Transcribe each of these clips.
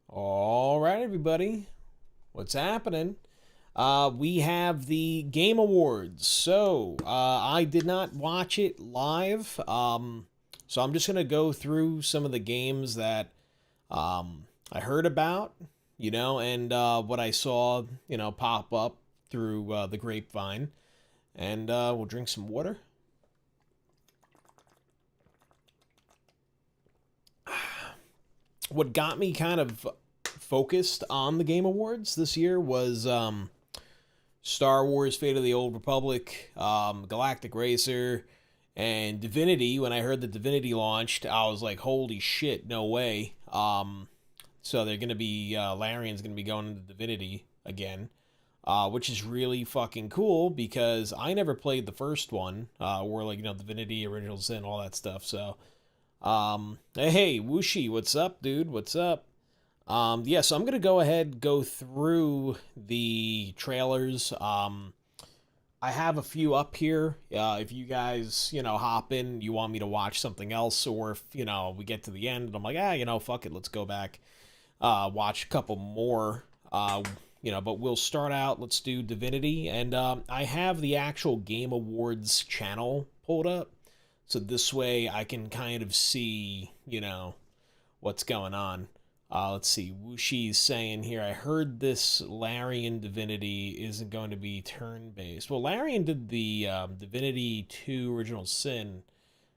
All right, everybody. What's happening? We have the Game Awards. I did not watch it live. So I'm just going to go through some of the games that I heard about, and what I saw, pop up through the grapevine. And we'll drink some water. What got me kind of focused on the Game Awards this year was Star Wars Fate of the Old Republic, Galactic Racer, and Divinity. When I heard that Divinity launched, I was like, holy shit, no way. So they're going to be, Larian's going to be going into Divinity again, which is really fucking cool because I never played the first one, or Divinity, Original Sin, all that stuff, so... hey, Wooshi, what's up, dude? What's up? Yeah, so I'm gonna go ahead, go through the trailers. I have a few up here. If you guys, hop in, you want me to watch something else, or if, we get to the end and I'm like, fuck it, let's go back, watch a couple more, but we'll start out, let's do Divinity, and, I have the actual Game Awards channel pulled up. So this way I can kind of see, what's going on. Let's see. Wushi's saying here, I heard this Larian Divinity isn't going to be turn-based. Well, Larian did the Divinity 2 Original Sin.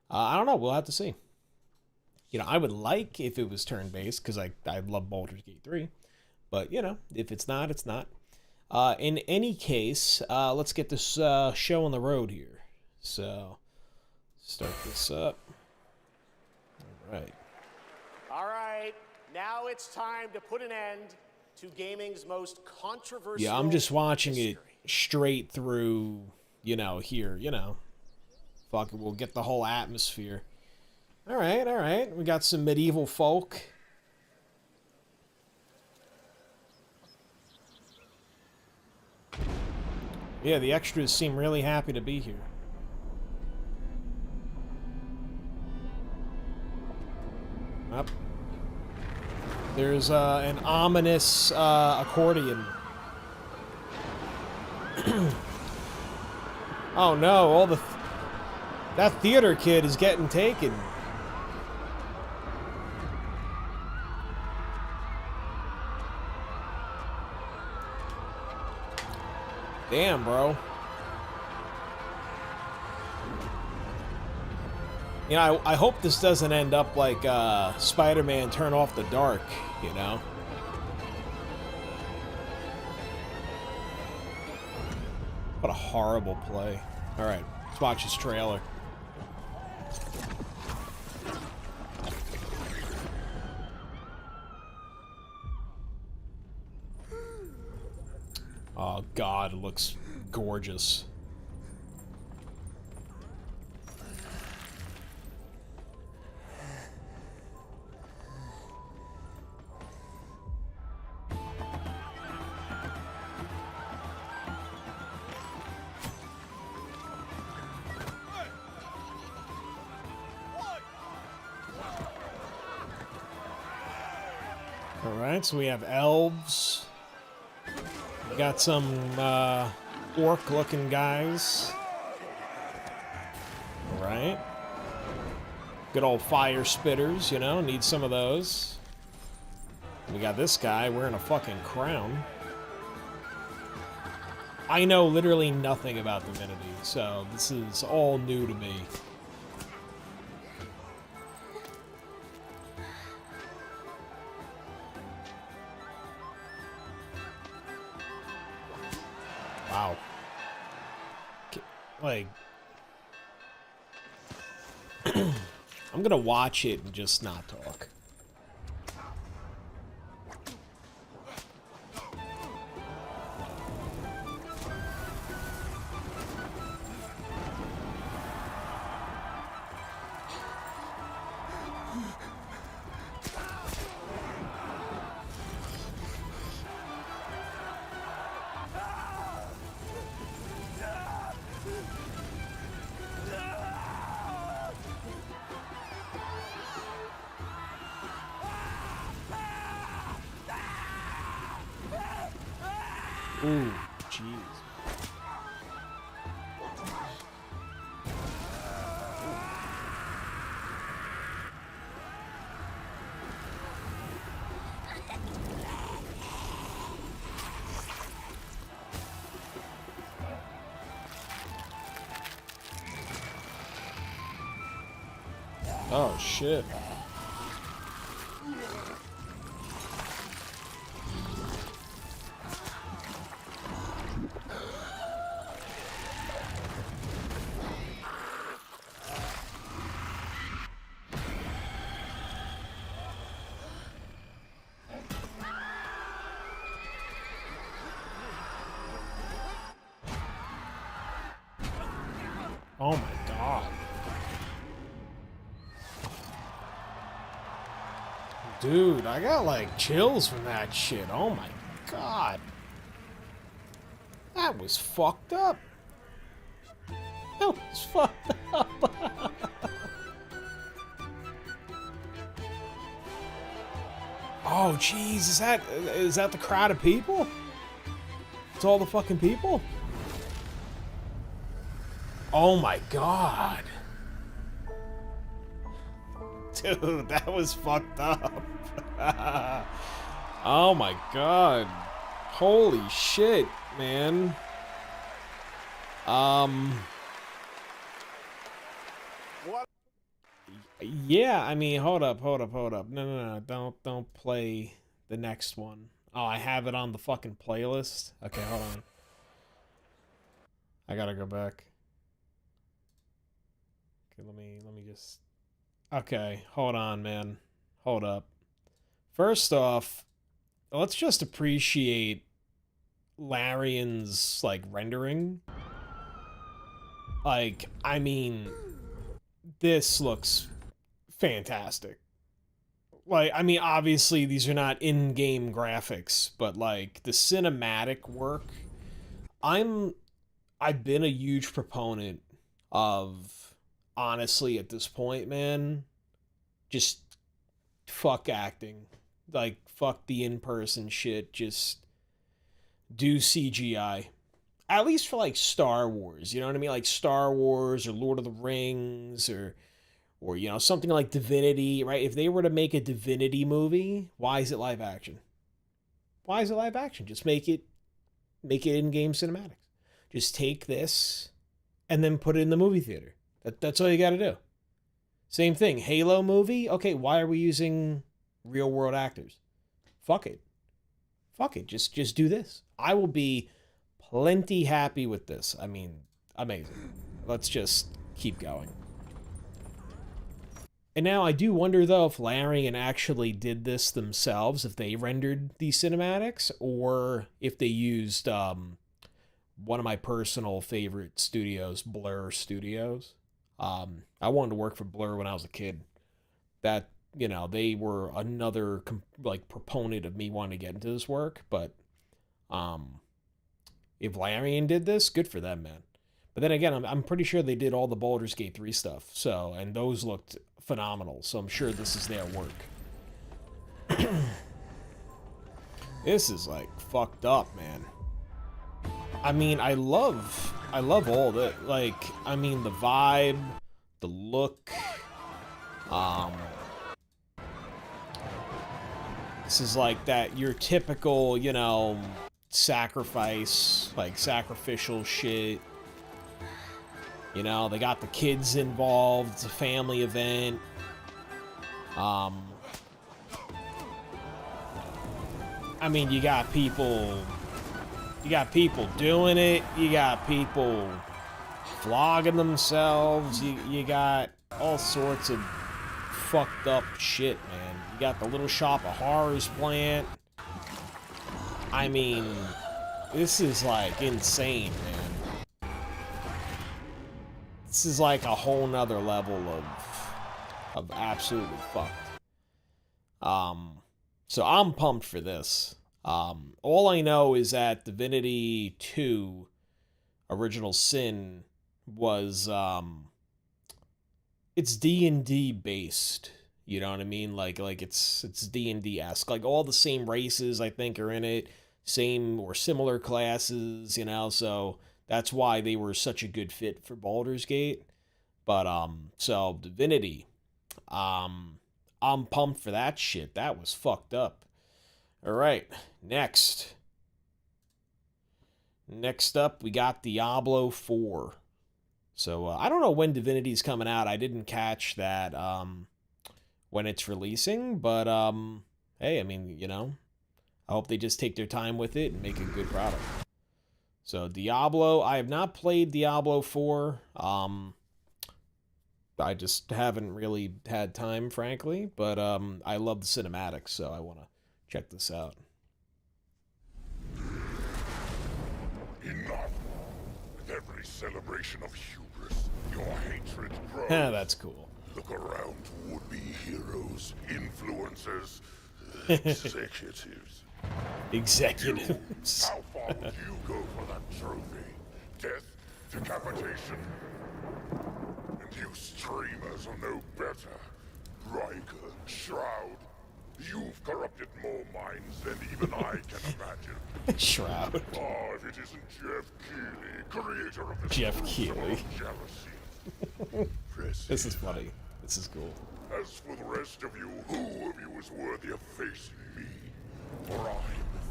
I don't know. We'll have to see. I would like if it was turn-based because I love Baldur's Gate 3. But, if it's not, it's not. In any case, let's get this show on the road here. So... start this up. All right. Now it's time to put an end to gaming's most controversial. Yeah, I'm just watching it straight through, here, Fuck it, we'll get the whole atmosphere. All right. We got some medieval folk. Yeah, the extras seem really happy to be here. Up. There's an ominous accordion. Oh no, that theater kid is getting taken. Damn, bro. I hope this doesn't end up like Spider-Man Turn Off the Dark, What a horrible play. Alright, let's watch this trailer. Oh god, it looks gorgeous. Alright, so we have elves. We got some orc-looking guys. Alright. Good old fire spitters, need some of those. We got this guy wearing a fucking crown. I know literally nothing about Divinity, so this is all new to me. Wow. Like... I'm gonna watch it and just not talk. Ooh, jeez. Oh, shit. Oh my god. Dude, I got like chills from that shit. Oh my god. That was fucked up. That was fucked up. Oh jeez, is that the crowd of people? It's all the fucking people? Oh my god. Dude, that was fucked up. Oh my god. Holy shit, man. What? Yeah, I mean, hold up. No. Don't play the next one. Oh, I have it on the fucking playlist. Okay, hold on. I gotta go back. Okay, let me just... Okay, hold on, man. Hold up. First off, let's just appreciate Larian's, like, rendering. Like, I mean, this looks fantastic. Like, I mean, obviously, these are not in-game graphics, but, like, the cinematic work... I've been a huge proponent of, honestly, at this point, man, just fuck acting. Like, fuck the in-person shit. Just do CGI. At least for, like, Star Wars. You know what I mean? Like, Star Wars or Lord of the Rings or you know, something like Divinity, right? If they were to make a Divinity movie, why is it live action? Why is it live action? Just make it in-game cinematics. Just take this and then put it in the movie theater. That's all you got to do. Same thing. Halo movie. Okay, why are we using real world actors? Fuck it. Just do this. I will be plenty happy with this. I mean, amazing. Let's just keep going. And now I do wonder, though, if Larian actually did this themselves, if they rendered these cinematics, or if they used one of my personal favorite studios, Blur Studios. I wanted to work for Blur when I was a kid. That, you know, they were another, like, proponent of me wanting to get into this work, but if Larian did this, good for them, man. But then again, I'm pretty sure they did all the Baldur's Gate 3 stuff, so, and those looked phenomenal, so I'm sure this is their work. This is, like, fucked up, man. I mean, I love all that. Like, I mean, the vibe, the look. This is like that, your typical, you know, sacrifice, like sacrificial shit. You know, they got the kids involved. It's a family event. I mean, you got people doing it. You got people flogging themselves. You got all sorts of fucked up shit, man. You got the Little Shop of Horrors plant. I mean, this is like insane, man. This is like a whole nother level of absolutely fucked. So I'm pumped for this. All I know is that Divinity 2 Original Sin was it's D&D based. You know what I mean? Like it's D&D-esque. Like all the same races I think are in it. same or similar classes, you know, so that's why they were such a good fit for Baldur's Gate. But so Divinity, I'm pumped for that shit. That was fucked up. All right, next. Next up, we got Diablo 4. So I don't know when Divinity's coming out. I didn't catch that when it's releasing, but hey, I mean, you know, I hope they just take their time with it and make a good product. So Diablo, I have not played Diablo 4. I just haven't really had time, frankly, but I love the cinematics, so I want to check this out. Enough! With every celebration of hubris, your hatred grows. Yeah, that's cool. Look around, would-be heroes, influencers, executives. Executives. How far would you go for that trophy? Death? Decapitation? And you streamers are no better. Riker, Shroud, you've corrupted more minds than even I can imagine. Shroud. Oh, if it isn't Jeff Keighley, creator of this Jeff Keighley. Jealousy. This is funny. This is cool. As for the rest of you, who of you is worthy of facing me? For I am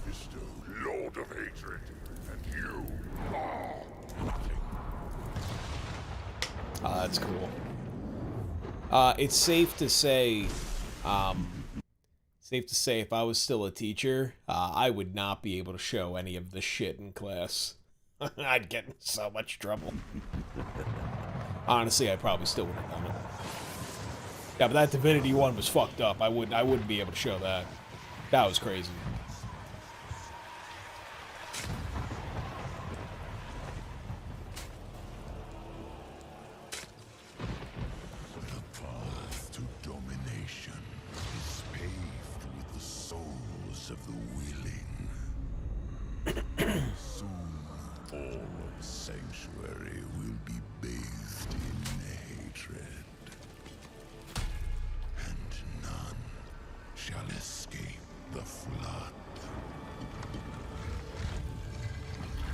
Mephisto, Lord of Hatred, and you are nothing. That's cool. It's safe to say, if I was still a teacher, I would not be able to show any of this shit in class. I'd get in so much trouble. Honestly, I probably still would have done it. Yeah, but that Divinity one was fucked up. I wouldn't be able to show that. That was crazy. The path to domination is paved with the souls of the willing. Soon, all of Sanctuary will be bathed in hatred. And none shall escape the flood.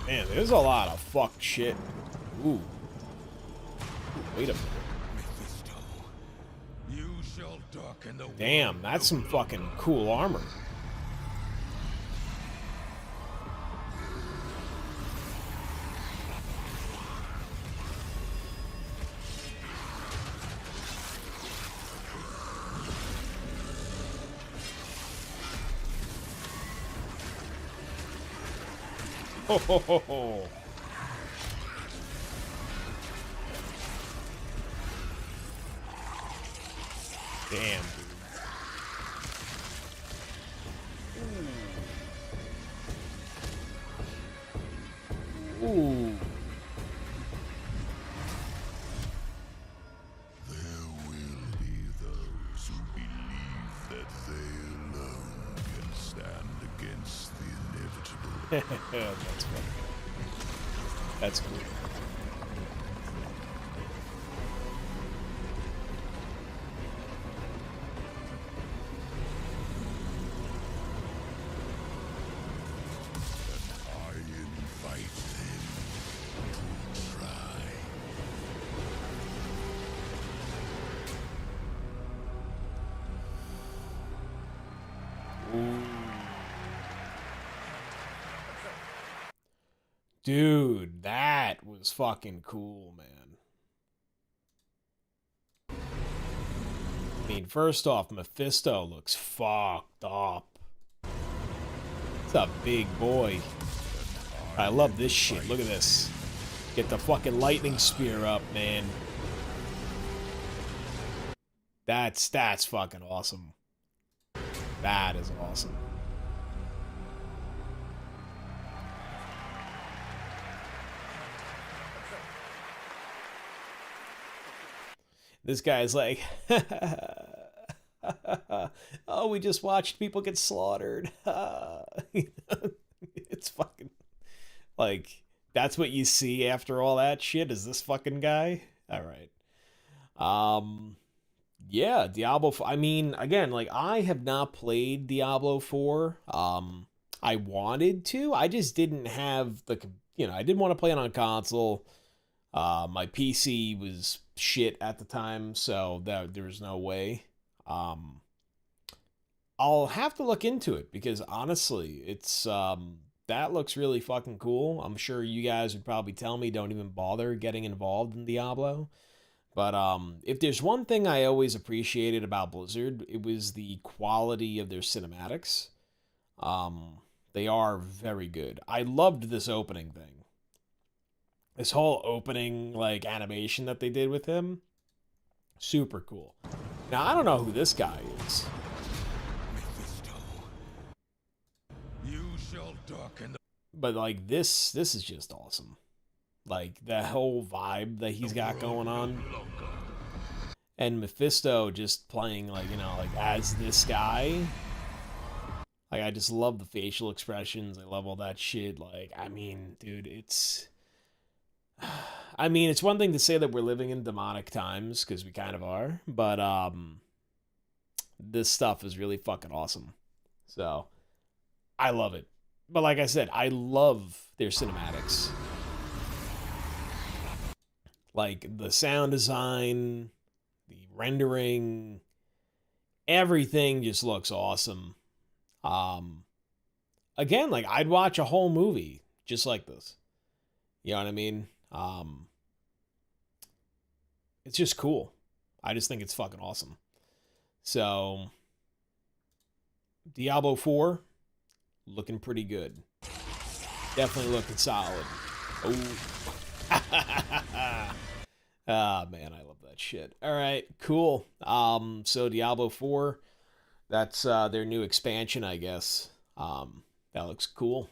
Man, there's a lot of fucked shit. Ooh. Wait a minute. Mephisto, you shall darken the Damn, that's some fucking cool armor. Ho ho ho ho. Damn, dude. Ooh. There will be those who believe that they alone can stand against the inevitable. That's funny. That's cool. I invite them to try. Dude, that was fucking cool, man. I mean, first off, Mephisto looks fucked up. It's a big boy. I love this shit. Look at this. Get the fucking lightning spear up, man. That's fucking awesome. That is awesome. This guy's like, oh, we just watched people get slaughtered. It's fucking, like, that's what you see after all that shit, is this fucking guy? All right. Yeah, Diablo, I mean, again, like, I have not played Diablo 4. I wanted to. I just didn't have the, I didn't want to play it on console. My PC was shit at the time, so there was no way. I'll have to look into it because honestly, it's that looks really fucking cool. I'm sure you guys would probably tell me don't even bother getting involved in Diablo. But if there's one thing I always appreciated about Blizzard, it was the quality of their cinematics. They are very good. I loved this opening thing. This whole opening like animation that they did with him, super cool. Now I don't know who this guy is. But like this is just awesome. Like the whole vibe that he's got going on. And Mephisto just playing like, like as this guy. Like I just love the facial expressions. I love all that shit. Like, I mean, dude, it's one thing to say that we're living in demonic times, because we kind of are, but this stuff is really fucking awesome. So I love it. But like I said, I love their cinematics. Like the sound design, the rendering, everything just looks awesome. Again, like I'd watch a whole movie just like this. You know what I mean? It's just cool. I just think it's fucking awesome. So Diablo 4 looking pretty good. Definitely looking solid. Oh. Ah, man, I love that shit. All right, cool. So Diablo 4, that's their new expansion, I guess. That looks cool.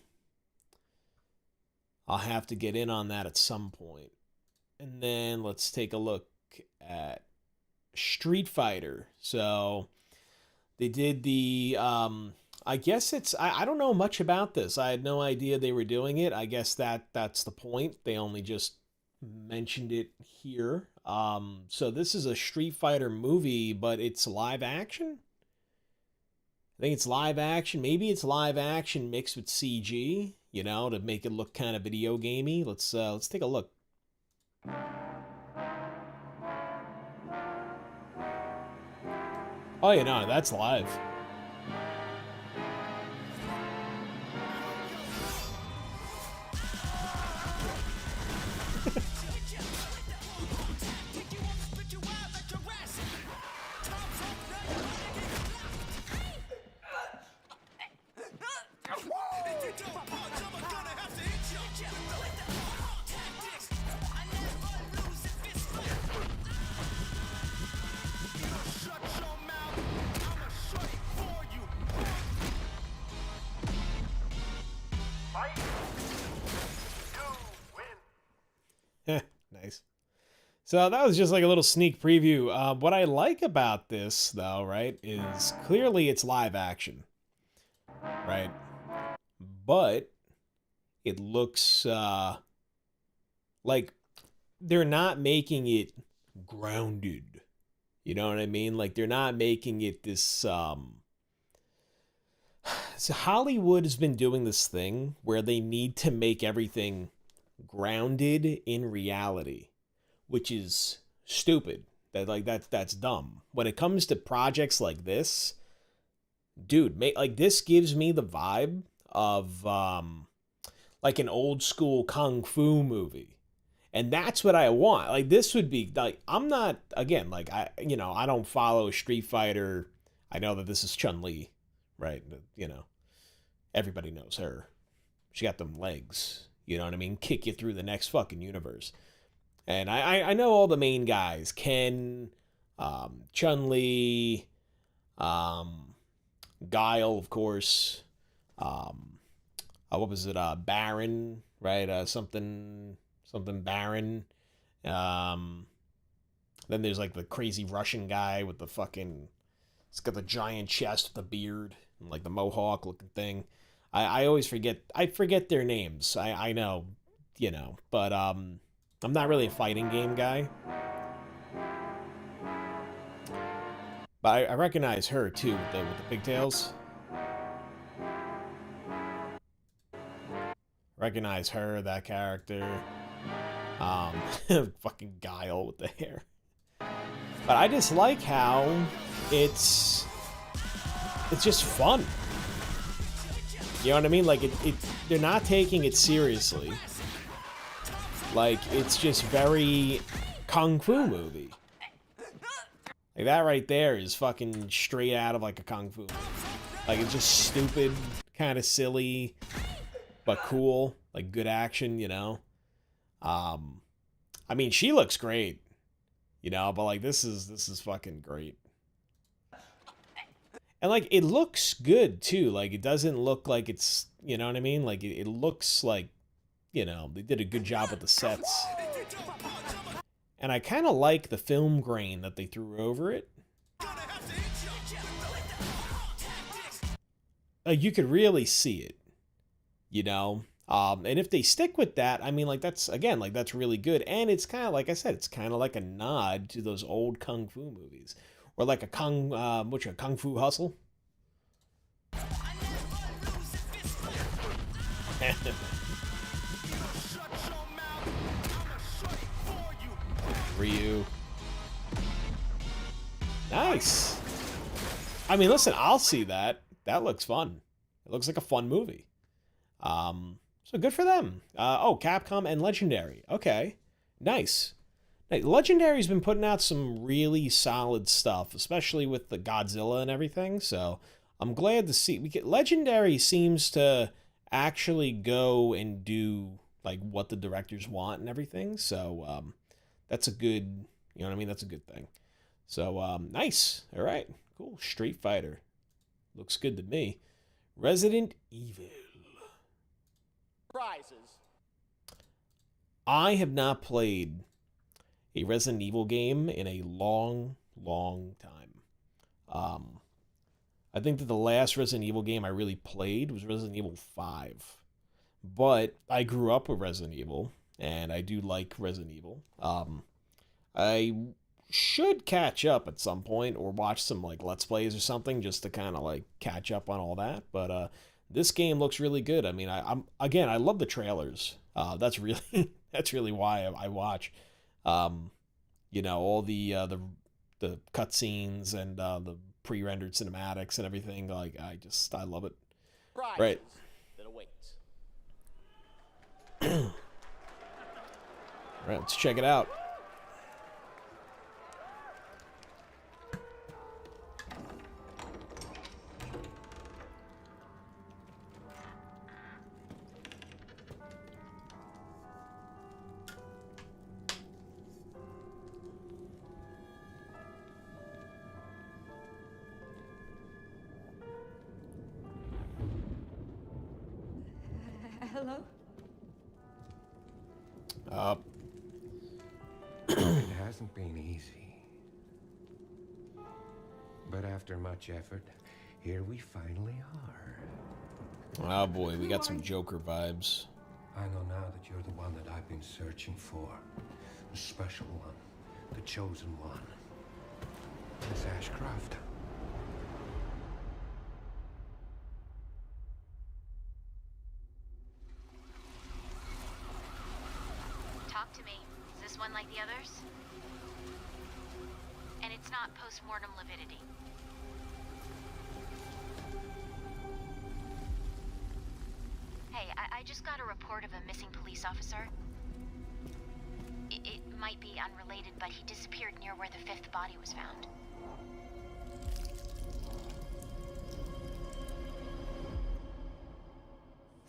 I'll have to get in on that at some point. And then let's take a look at Street Fighter. So they did the I guess it's I don't know much about this. I had no idea they were doing it. I guess that's the point. They only just mentioned it here. So this is a Street Fighter movie, but it's live action. I think it's live action. Maybe it's live action mixed with CG, to make it look kind of video gamey. Let's take a look. Oh, that's live. Nice. So that was just like a little sneak preview. What I like about this, though, right, is clearly it's live action, right? But it looks like they're not making it grounded. You know what I mean? Like they're not making it this. So Hollywood has been doing this thing where they need to make everything grounded in reality, which is stupid. That's dumb. When it comes to projects like this, dude, this gives me the vibe of like an old school kung fu movie. And that's what I want. Like this would be like, I'm not, again, like I don't follow Street Fighter. I know that this is Chun-Li, right? Everybody knows her. She got them legs. You know what I mean? Kick you through the next fucking universe. And I know all the main guys. Ken, Chun-Li, Guile, of course. What was it? Baron, right? Something Baron. Then there's like the crazy Russian guy with the fucking... It's got the giant chest with the beard and like the mohawk looking thing. I always forget. I forget their names. I know, but I'm not really a fighting game guy. But I recognize her too with the pigtails. Recognize her, that character. Fucking Guile with the hair. But I just like how it's just fun. You know what I mean? Like they're not taking it seriously. Like it's just very kung fu movie. Like that right there is fucking straight out of like a kung fu movie. Like it's just stupid, kind of silly, but cool. Like good action, you know. I mean, she looks great, you know, but like this is fucking great. And like it looks good too. Like it doesn't look like it's, you know what I mean? Like it looks like, you know, they did a good job with the sets. And I kind of like the film grain that they threw over it. You could really see it, you know? And if they stick with that, I mean, like, that's, again, like, that's really good. And it's kind of, like I said, it's kind of like a nod to those old Kung Fu movies. Or like a Kung Fu Hustle. Ryu. Nice. I mean, listen, I'll see that. That looks fun. It looks like a fun movie. So good for them. Oh, Capcom and Legendary. Okay. Nice. Legendary's been putting out some really solid stuff, especially with the Godzilla and everything. So I'm glad to see. Legendary seems to actually go and do like what the directors want and everything. So that's a good, you know what I mean? That's a good thing. So nice. All right. Cool. Street Fighter. Looks good to me. Resident Evil. Prizes. I have not played a Resident Evil game in a long, long time. I think that the last Resident Evil game I really played was Resident Evil 5. But I grew up with Resident Evil, and I do like Resident Evil. I should catch up at some point or watch some like Let's Plays or something just to kind of like catch up on all that. But this game looks really good. I mean, I love the trailers. That's really why I watch. You know, all the cutscenes and the pre-rendered cinematics and everything. Like I love it. Prizes Right. that awaits. All right, let's check it out. Hello? It hasn't been easy. But after much effort, here we finally are. Oh boy, we got some Joker vibes. I know now that you're the one that I've been searching for. The special one. The chosen one. Miss Ashcroft. Talk to me. Is this one like the others? And it's not post-mortem lividity. Hey, I just got a report of a missing police officer. It might be unrelated, but he disappeared near where the fifth body was found.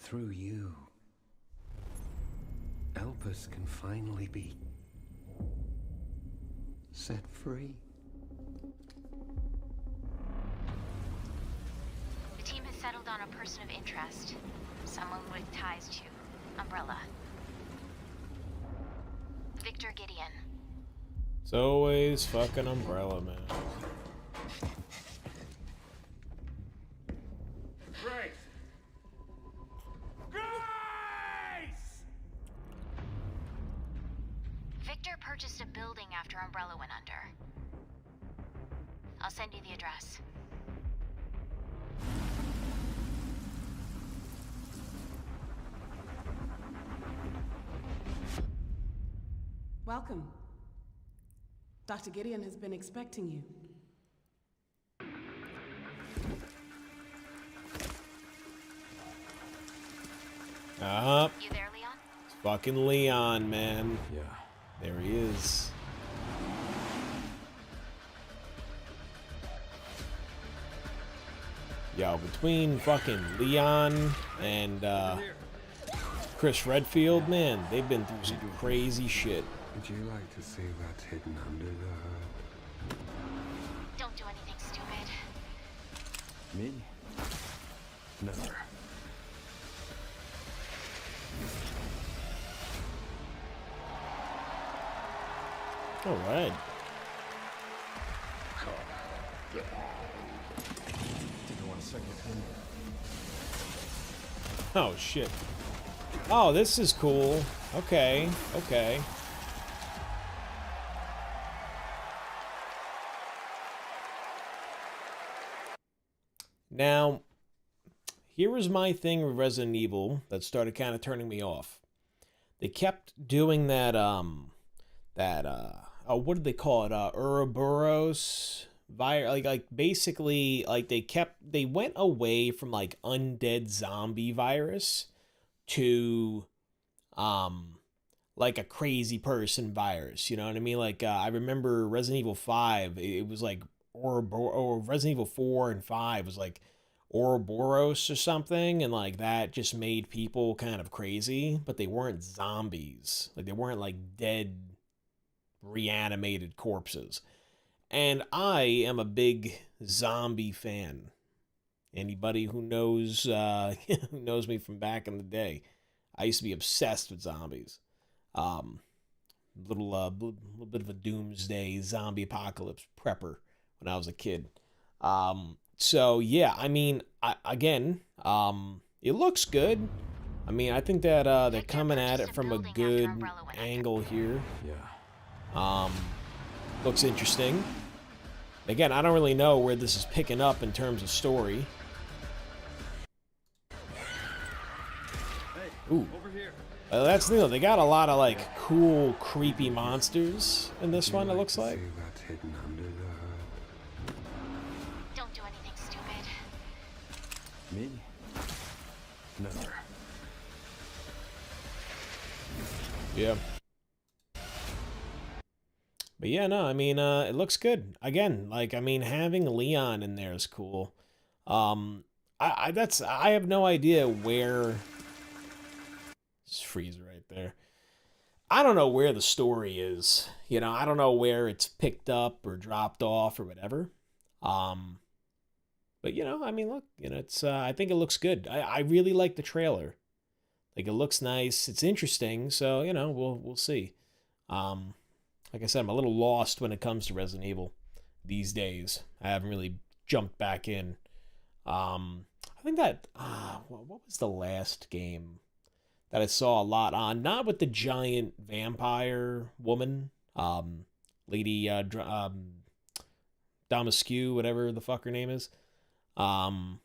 Through you, Elpis can finally be set free. The team has settled on a person of interest. Someone with ties to Umbrella. Victor Gideon. It's always fucking Umbrella, man. Grace! Grace! Victor purchased a building after Umbrella went under. I'll send you the address. Welcome. Dr. Gideon has been expecting you. You there, Leon? It's fucking Leon, man. Yeah. There he is. Yo, between fucking Leon and Chris Redfield, man, they've been through some crazy shit. Would you like to see what's hidden under the hood? Don't do anything stupid. Me? Never. All right. Didn't want a second opinion. Oh, shit. Oh, this is cool. Okay, okay. Now, here was my thing with Resident Evil that started kind of turning me off. They kept doing that, oh, what did they call it? Ouroboros virus. Like basically, like they went away from like undead zombie virus to, like a crazy person virus. You know what I mean? Like, I remember Resident Evil 5, it was like, or Resident Evil 4 and 5 was like Ouroboros or something, and like that just made people kind of crazy, but they weren't zombies. Like they weren't like dead, reanimated corpses. And I am a big zombie fan. Anybody who knows who knows me from back in the day, I used to be obsessed with zombies. Little bit of a doomsday zombie apocalypse prepper when I was a kid. So yeah, I mean, it looks good. I mean, I think that they're coming at it from a good angle here. Yeah. Looks interesting. Again, I don't really know where this is picking up in terms of story. Ooh. That's new. They got a lot of like cool, creepy monsters in this one, it looks like. See what's hidden under the hood? Don't do anything stupid. Me? Never. Yeah. But yeah, no, I mean, it looks good. Again, like, I mean, having Leon in there is cool. I have no idea where. Just freeze right there. I don't know where the story is. You know, I don't know where it's picked up or dropped off or whatever. But you know, I mean, look, you know, it's. I think it looks good. I really like the trailer. Like, it looks nice. It's interesting. So you know, we'll see. Like I said, I'm a little lost when it comes to Resident Evil these days. I haven't really jumped back in. I think that what was the last game that I saw a lot on? Not with the giant vampire woman, Lady Damasque, whatever the fuck her name is. But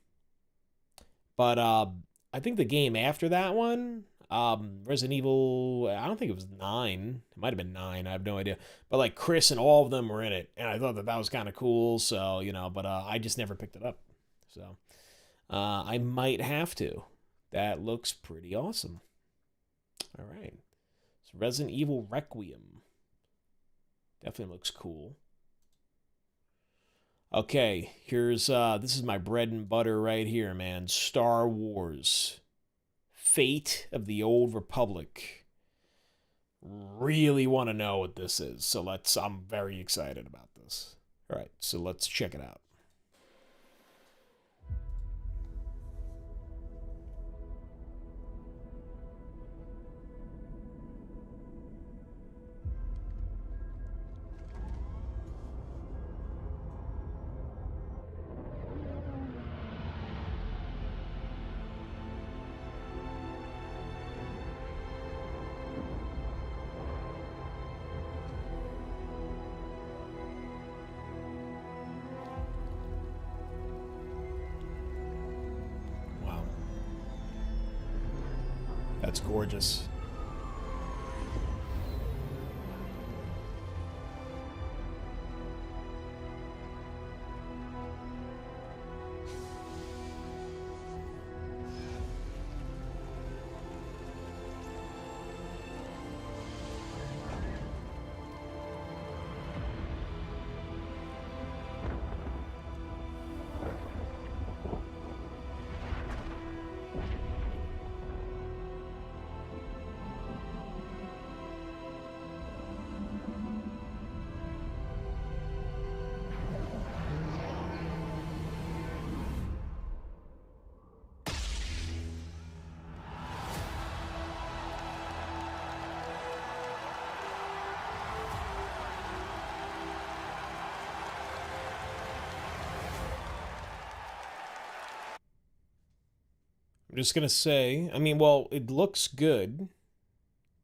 I think the game after that one, Resident Evil, I don't think it was 9. It might have been 9. I have no idea. But like Chris and all of them were in it, and I thought that was kind of cool. So you know, but I just never picked it up. So I might have to. That looks pretty awesome. All right, so Resident Evil Requiem definitely looks cool. Okay, here's this is my bread and butter right here, man. Star Wars. Fate of the Old Republic. Really want to know what this is, so I'm very excited about this. All right, so let's check it out. That's gorgeous. I'm just gonna say, I mean, well, it looks good.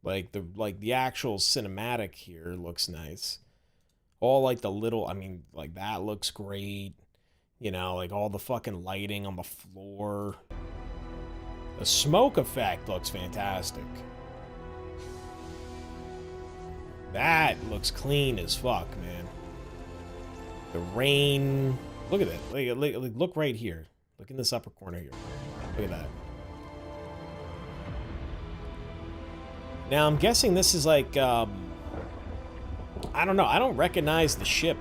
Like the actual cinematic here looks nice. All like the little, I mean, like that looks great. You know, like all the fucking lighting on the floor. The smoke effect looks fantastic. That looks clean as fuck, man. The rain. Look at it. Look right here. Look in this upper corner here. Look at that. Now, I'm guessing this is like, I don't know. I don't recognize the ship.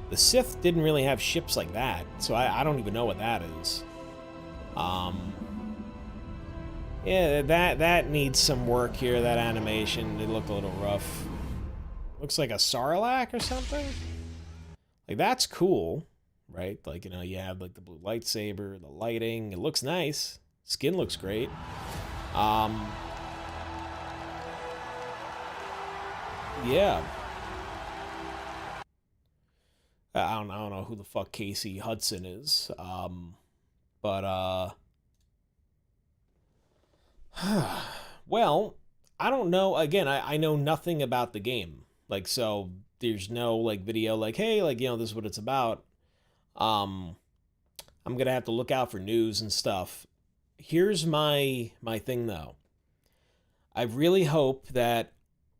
The Sith didn't really have ships like that, so I don't even know what that is. Yeah, that needs some work here, that animation. It looked a little rough. Looks like a Sarlacc or something? Like, that's cool, right? Like, you know, you have, like, the blue lightsaber, the lighting. It looks nice. Skin looks great. Yeah. I don't know who the fuck Casey Hudson is. Well, I don't know. Again, I know nothing about the game. Like, so there's no like video like, hey, like, you know, this is what it's about. I'm gonna have to look out for news and stuff. Here's my thing though. I really hope that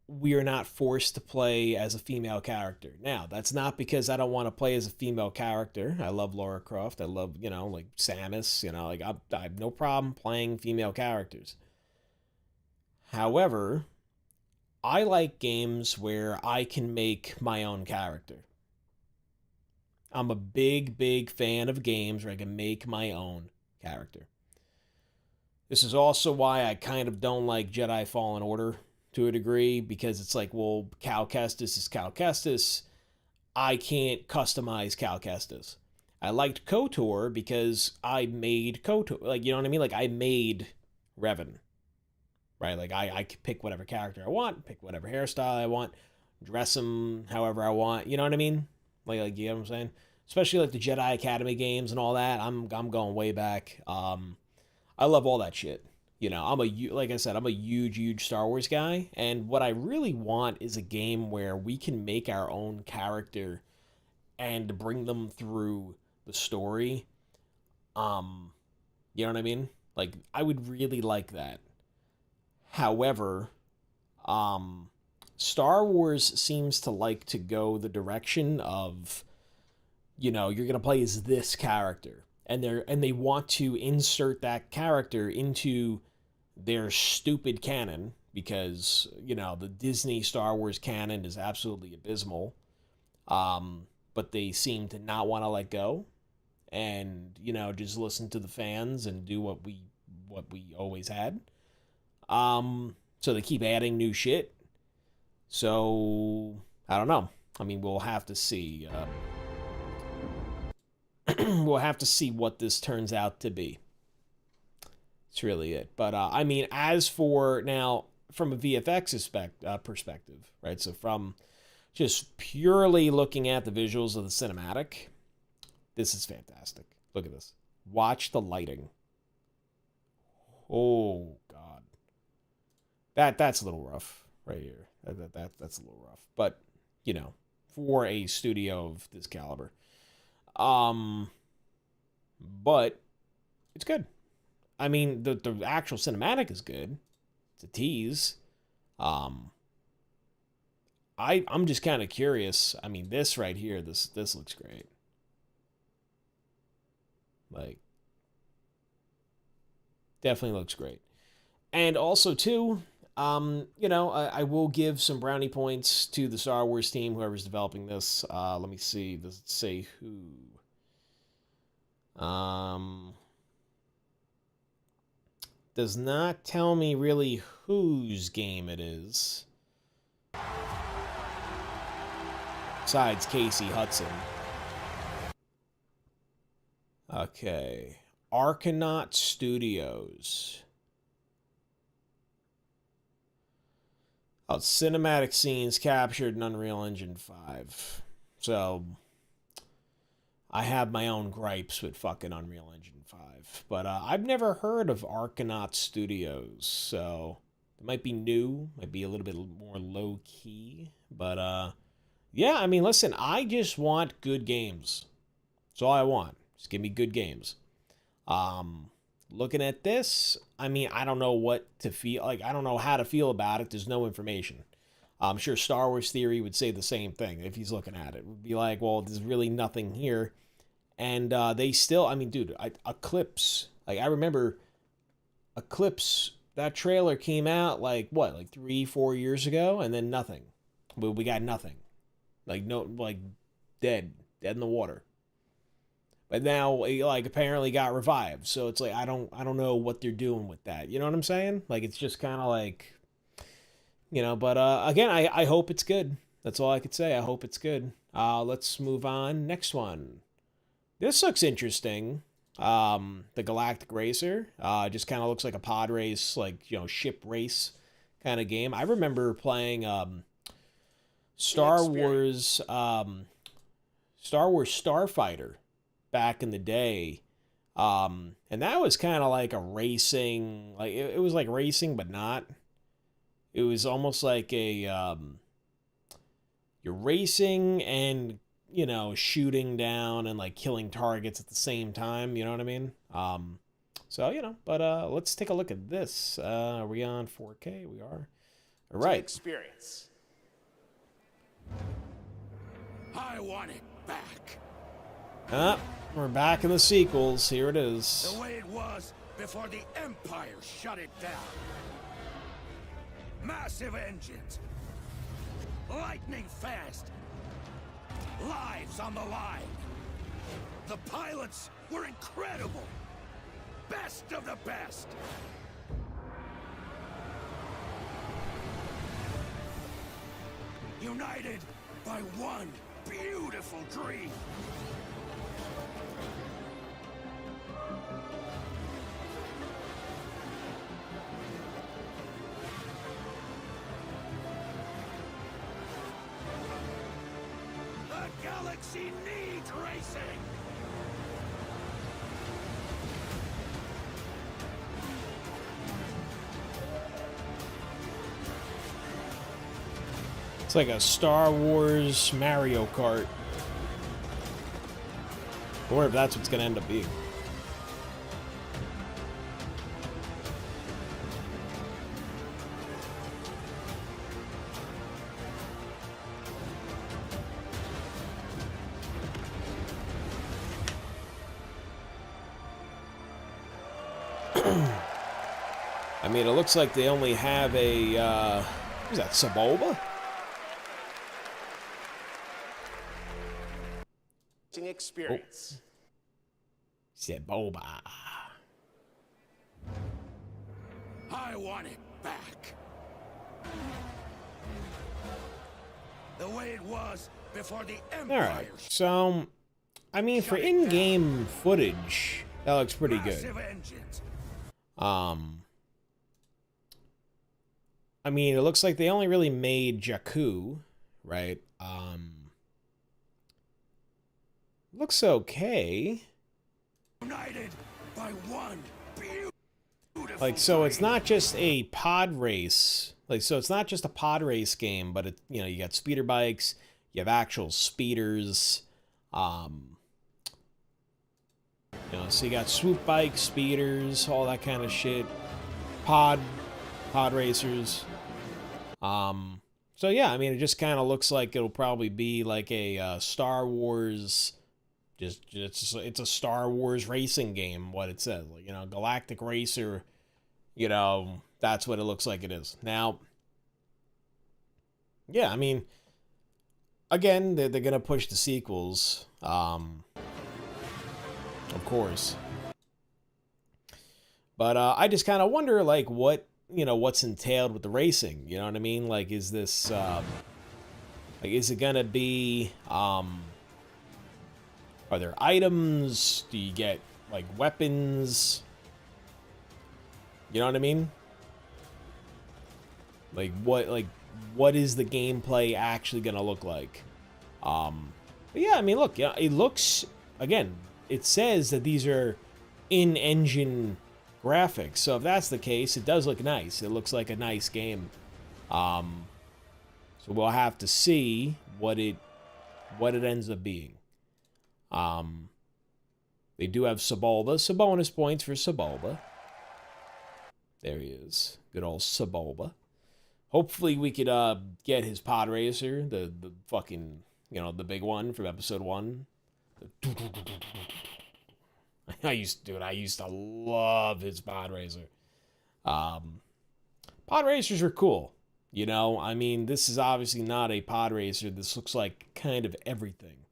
we are not forced to play as a female character. Now, that's not because I don't want to play as a female character. I love Lara Croft. I love, you know, like Samus, you know, like I have no problem playing female characters. However, I like games where I can make my own character. I'm a big fan of games where I can make my own character. This is also why I kind of don't like Jedi Fallen Order to a degree, because it's like, well, Cal Kestis is Cal Kestis. I can't customize Cal Kestis. I liked KOTOR because I made KOTOR. Like, you know what I mean? Like, I made Revan. Right? Like, I could pick whatever character I want, pick whatever hairstyle I want, dress him however I want. You know what I mean? Like you know what I'm saying? Especially like the Jedi Academy games and all that. I'm going way back. I love all that shit. You know, like I said, I'm a huge Star Wars guy, and what I really want is a game where we can make our own character and bring them through the story. You know what I mean? Like, I would really like that. However, Star Wars seems to like to go the direction of, you know, you're gonna play as this character, and they want to insert that character into their stupid canon, because, you know, the Disney Star Wars canon is absolutely abysmal. But they seem to not want to let go and, you know, just listen to the fans and do what we always had. So they keep adding new shit. So I don't know. I mean, we'll have to see. We'll have to see what this turns out to be. That's really it. But I mean, as for now, from a VFX perspective, right? So from just purely looking at the visuals of the cinematic, this is fantastic. Look at this. Watch the lighting. Oh God, that's a little rough right here. That's a little rough. But you know, for a studio of this caliber, but it's good. I mean, the actual cinematic is good. It's a tease. I'm just kind of curious. I mean, this right here, this looks great. Like, definitely looks great. And also too, you know, I will give some brownie points to the Star Wars team, whoever's developing this. Let me see. Does it say who? Does not tell me really whose game it is. Besides Casey Hudson. Okay. Arcanaut Studios. Oh, cinematic scenes captured in Unreal Engine 5. So, I have my own gripes with fucking Unreal Engine 5. But I've never heard of Archanaut Studios, so it might be new, might be a little bit more low-key. But, yeah, I mean, listen, I just want good games. That's all I want. Just give me good games. Looking at this, I mean, I don't know what to feel, like, I don't know how to feel about it. There's no information. I'm sure Star Wars Theory would say the same thing if he's looking at it. Would be like, well, there's really nothing here. And they still, I mean, dude, Eclipse, like, I remember Eclipse, that trailer came out, like, what, like 3-4 years ago? And then nothing. We got nothing. Like, no, like, dead in the water. But now, like, apparently got revived. So it's like, I don't know what they're doing with that. You know what I'm saying? Like, it's just kind of like, you know, but again, I hope it's good. That's all I could say. I hope it's good. Let's move on. Next one. This looks interesting. The Galactic Racer. Just kind of looks like a pod race, like, you know, ship race kind of game. I remember playing Star Wars Starfighter back in the day. And that was kind of like a racing, like it was like racing, but not. It was almost like a, you're racing and, you know, shooting down and like killing targets at the same time. You know what I mean? So, you know, but let's take a look at this. Are we on 4K? We are. All right. Experience. I want it back. We're back in the sequels. Here it is. The way it was before the Empire shut it down. Massive engines. Lightning fast. Lives on the line. The pilots were incredible. Best of the best. United by one beautiful dream. The galaxy needs racing. It's like a Star Wars Mario Kart. I wonder if that's what's going to end up being. I mean, it looks like they only have a, what is that, Saboba? Experience. Saboba. I want it back. The way it was before the Empire. All right. So, I mean, for in-game footage, that looks pretty good. Engines. I mean, it looks like they only really made Jakku, right? Looks okay. United by one beautiful like, so it's not just a pod race. Like, so it's not just a pod race game, but it, you know, you got speeder bikes, you have actual speeders. You know, so you got swoop bikes, speeders, all that kind of shit. Pod racers. So yeah, I mean, it just kind of looks like it'll probably be like a Star Wars. It's a Star Wars racing game, what it says. You know, Galactic Racer, you know, that's what it looks like it is. Now, yeah, I mean, again, they're going to push the sequels, of course. But I just kind of wonder, like, what, you know, what's entailed with the racing. You know what I mean? Like, is this, like, is it going to be, are there items? Do you get, like, weapons? You know what I mean? Like, what is the gameplay actually gonna look like? But yeah, I mean, look, yeah, it looks again, it says that these are in-engine graphics. So if that's the case, it does look nice. It looks like a nice game. So we'll have to see what it ends up being. They do have Sebulba. So bonus points for Sebulba. There he is. Good old Sebulba. Hopefully we could get his pod racer, the fucking, you know, the big one from episode 1. I used to love his pod racer. Pod racers are cool. You know, I mean, this is obviously not a pod racer. This looks like kind of everything.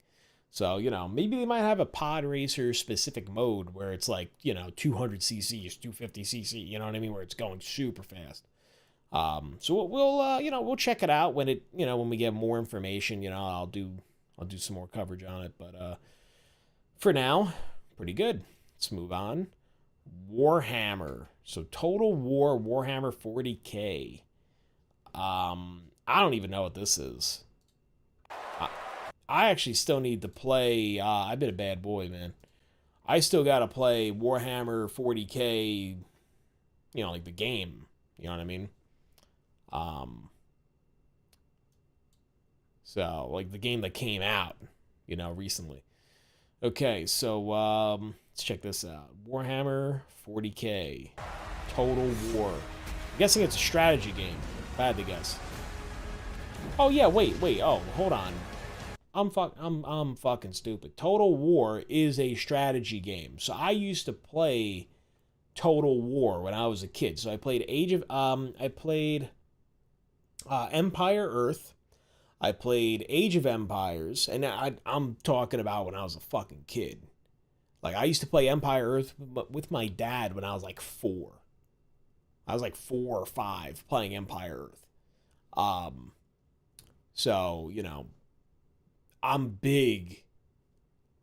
So, you know, maybe they might have a pod racer specific mode where it's like, you know, 200 cc's, 250 cc, you know what I mean, where it's going super fast. So we'll you know, we'll check it out when it, you know, when we get more information. You know, I'll do some more coverage on it. But for now, pretty good. Let's move on. Warhammer. So Total War Warhammer 40K. I don't even know what this is. I actually still need to play. I've been a bad boy, man. I still got to play Warhammer 40K, you know, like the game. You know what I mean? So, like the game that came out, you know, recently. Okay, so let's check this out. Warhammer 40K. Total War. I'm guessing it's a strategy game. If I had to guess. Oh, yeah, wait. Oh, hold on. I'm fucking stupid. Total War is a strategy game. So I used to play Total War when I was a kid. So I played Empire Earth. I played Age of Empires, and I'm talking about when I was a fucking kid. Like, I used to play Empire Earth with my dad when I was like 4. I was like 4 or 5 playing Empire Earth. So, you know, I'm big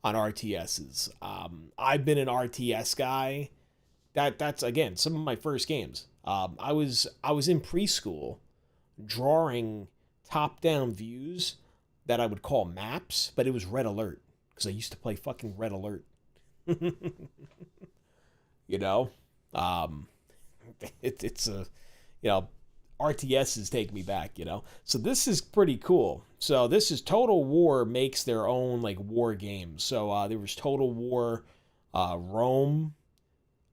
on RTSs. I've been an RTS guy. That's again some of my first games. I was in preschool drawing top-down views that I would call maps, but it was Red Alert because I used to play fucking Red Alert. You know, it's a, you know, RTSs take me back, you know. So this is pretty cool. So this is Total War makes their own like war games. So there was Total War Rome.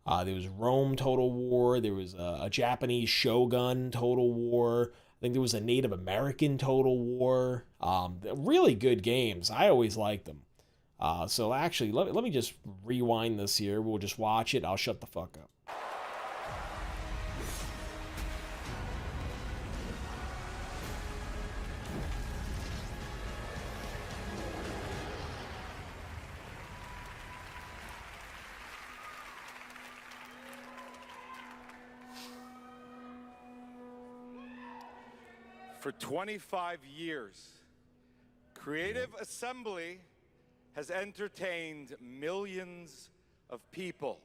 There was Rome Total War. There was a Japanese Shogun Total War. I think there was a Native American Total War. Really good games. I always liked them. So actually, let me just rewind this here. We'll just watch it. I'll shut the fuck up. For 25 years, Creative Assembly has entertained millions of people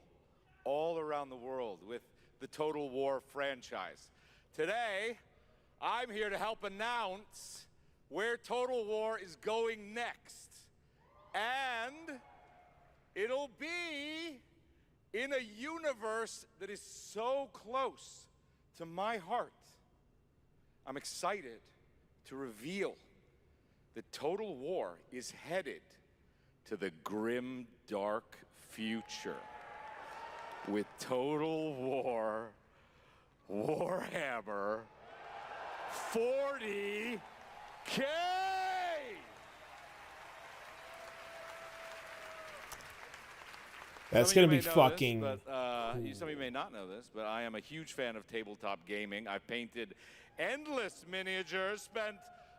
all around the world with the Total War franchise. Today, I'm here to help announce where Total War is going next. And it'll be in a universe that is so close to my heart. I'm excited to reveal that Total War is headed to the grim, dark future with Total War Warhammer 40K! That's going to be fucking... Some of you may not know this, but I am a huge fan of tabletop gaming. I've painted endless miniatures, spent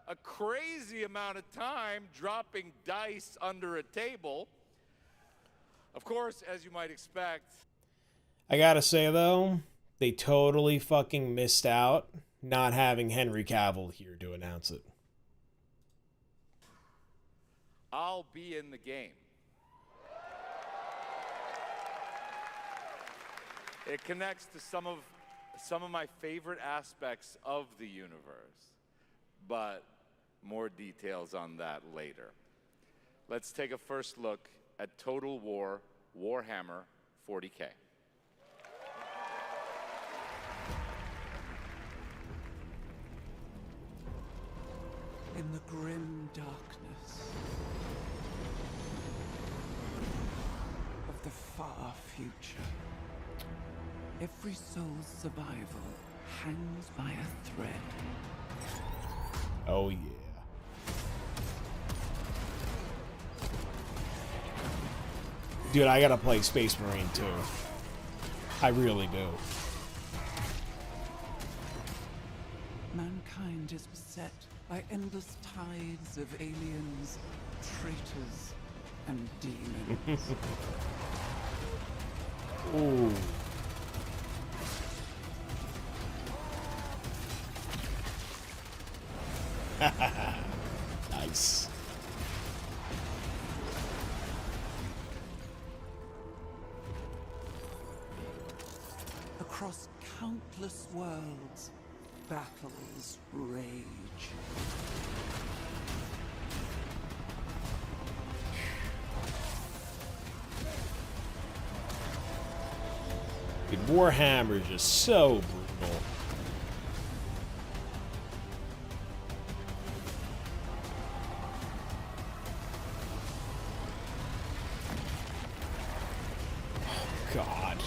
a crazy amount of time dropping dice under a table. Of course, as you might expect. I gotta say, though, they totally fucking missed out not having Henry Cavill here to announce it. I'll be in the game. It connects to some of my favorite aspects of the universe, but more details on that later. Let's take a first look at Total War Warhammer 40K. In the grim darkness of the far future, every soul's survival hangs by a thread. Oh yeah. Dude, I gotta play Space Marine too. I really do. Mankind is beset by endless tides of aliens, traitors, and demons. Ooh. Nice. Across countless worlds, battles rage. Dude, Warhammer is just so brutal. Oh, God.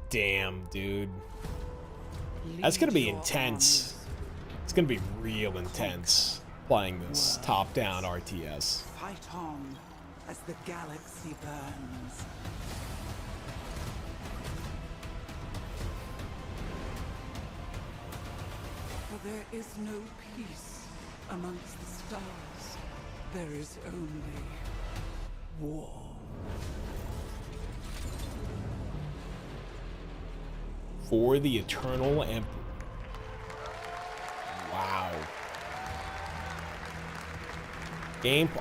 Damn, dude. That's gonna be intense. It's gonna be real intense playing this top-down RTS. Fight on as the galaxy burns. For there is no peace amongst the stars. There is only war. For the Eternal Emperor. Wow.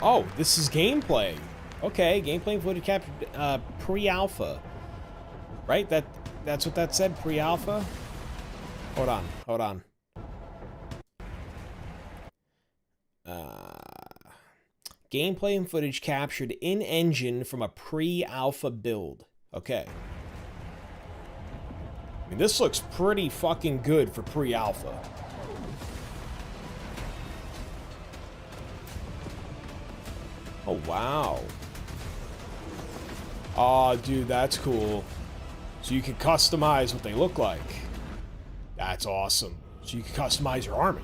Oh, this is gameplay. Okay, gameplay footage captured pre-alpha. Right? That's what that said, pre-alpha? Hold on. Gameplay and footage captured in-engine from a pre-alpha build. Okay. I mean, this looks pretty fucking good for pre-alpha. Oh, wow. Oh, dude, that's cool. So you can customize what they look like. That's awesome. So you can customize your army.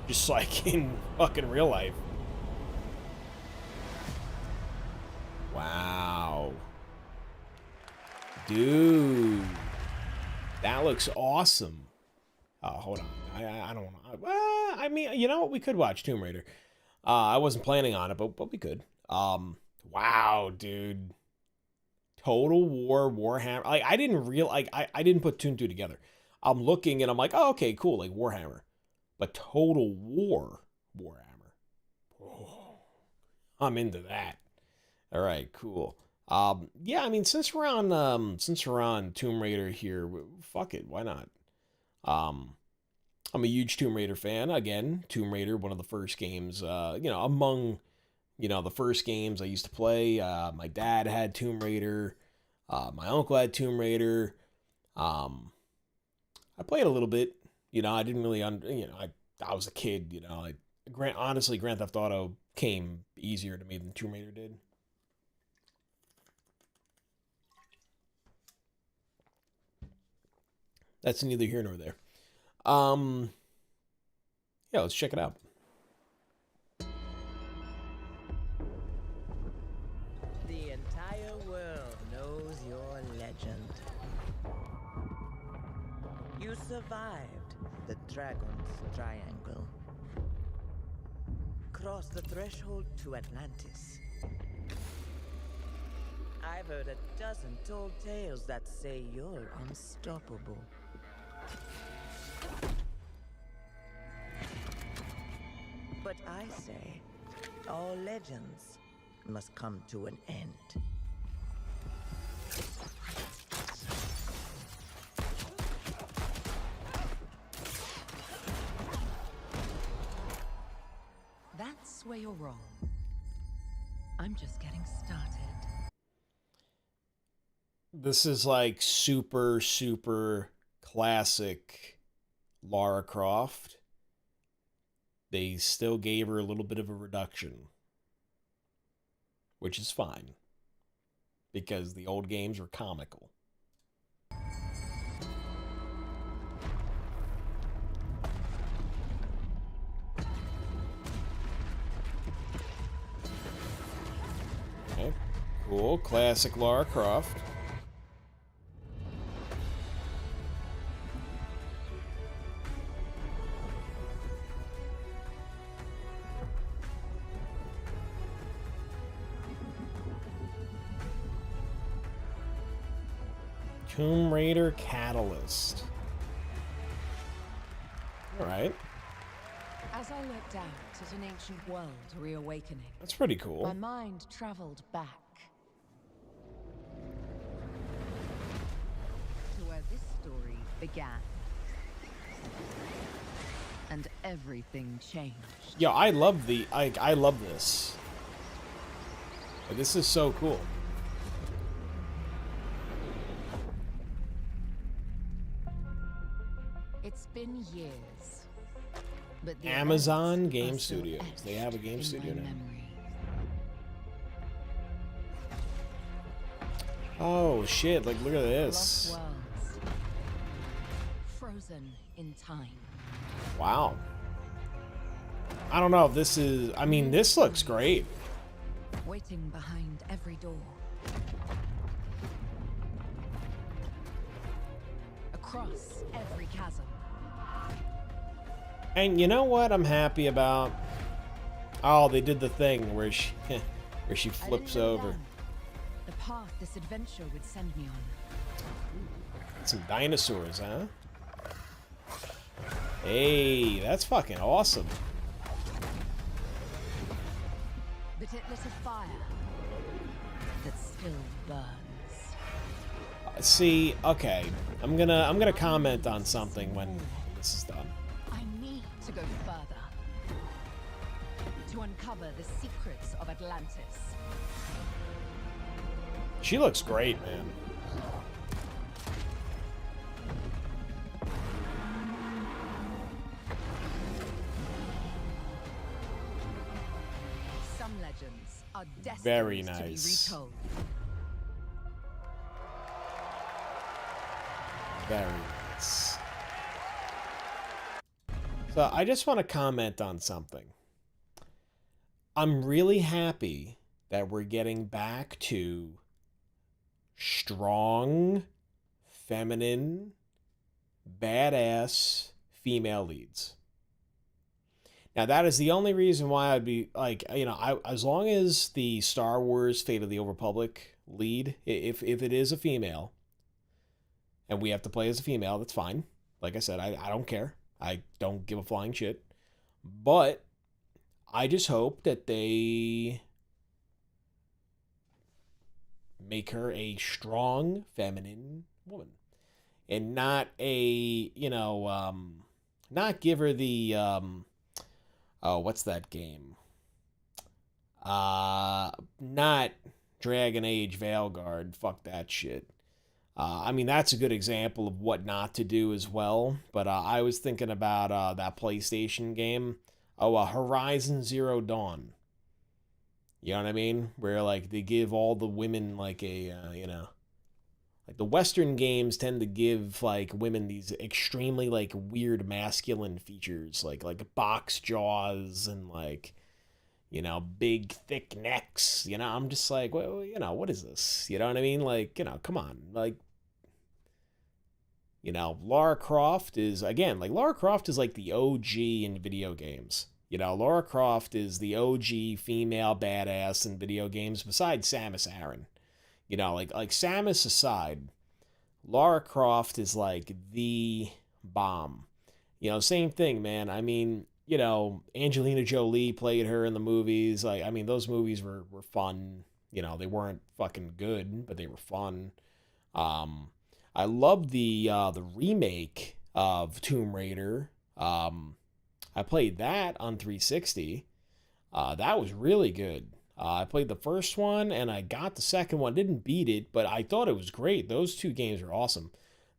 Just like in fucking real life. Wow. Dude. That looks awesome. Oh, hold on. I don't want to... I mean, you know what? We could watch Tomb Raider. I wasn't planning on it, but we could. Wow, dude. Total War Warhammer. Like, I didn't I didn't put two and two together. I'm looking and I'm like, oh, okay, cool, like Warhammer. But Total War Warhammer. Oh, I'm into that. All right, cool. Yeah, I mean, since we're on Tomb Raider here, fuck it, why not? I'm a huge Tomb Raider fan. Again, Tomb Raider, one of the first games, among, the first games I used to play. My dad had Tomb Raider. My uncle had Tomb Raider. I played a little bit. I didn't really, I was a kid, honestly, Grand Theft Auto came easier to me than Tomb Raider did. That's neither here nor there. Yeah, let's check it out. The entire world knows your legend. You survived the Dragon's Triangle. Crossed the threshold to Atlantis. I've heard a dozen told tales that say you're unstoppable. But I say, all legends must come to an end. you're wrong. I'm just getting started. This is like super, super classic Lara Croft. They still gave her a little bit of a reduction, which is fine, because the old games were comical. Okay, cool, classic Lara Croft. Tomb Raider Catalyst. All right. As I looked out at an ancient world reawakening, That's pretty cool. my mind traveled back to where this story began. And everything changed. Yeah, I love I love this. This is so cool. It's been years. But the Amazon events Game are still Studios. They have a etched game in studio my now. memory. Oh shit, like look at Lost this. worlds. Frozen in time. Wow. I don't know if this is, I mean, this looks great. Waiting behind every door. Across every chasm. And you know what I'm happy about? Oh, they did the thing where she flips over. The path this adventure would send me on. Some dinosaurs, huh? Hey, that's fucking awesome. But it lit a fire that still burns. See, okay, I'm gonna comment on something when this is done. I need to go further to uncover the secrets of Atlantis. She looks great, man. Some legends are destined Very to nice. be retold. Very nice. So I just want to comment on something. I'm really happy that we're getting back to strong, feminine, badass female leads. Now that is the only reason why I'd be like, you know, as long as the Star Wars Fate of the Old Republic lead, if it is a female, and we have to play as a female, that's fine. Like I said, I don't care. I don't give a flying shit. But I just hope that they make her a strong, feminine woman. And not a, you know, not give her the, oh, what's that game? Not Dragon Age Veilguard. Fuck that shit. I mean, that's a good example of what not to do as well. But I was thinking about that PlayStation game. Oh, Horizon Zero Dawn. You know what I mean? Where, like, they give all the women, like, a, you know... Like, the Western games tend to give, like, women these extremely, like, weird masculine features. Like box jaws and, like... You know, big, thick necks. You know, I'm just like, well, you know, what is this? You know what I mean? Like, you know, come on. Like, you know, Lara Croft is, again, like, Lara Croft is like the OG in video games. You know, Lara Croft is the OG female badass in video games besides Samus Aran. You know, like Samus aside, Lara Croft is like the bomb. You know, same thing, man. I mean... You know, Angelina Jolie played her in the movies. Like, I mean, those movies were fun. You know, they weren't fucking good, but they were fun. I love the remake of Tomb Raider. I played that on 360. That was really good. I played the first one and I got the second one. Didn't beat it, but I thought it was great. Those two games are awesome.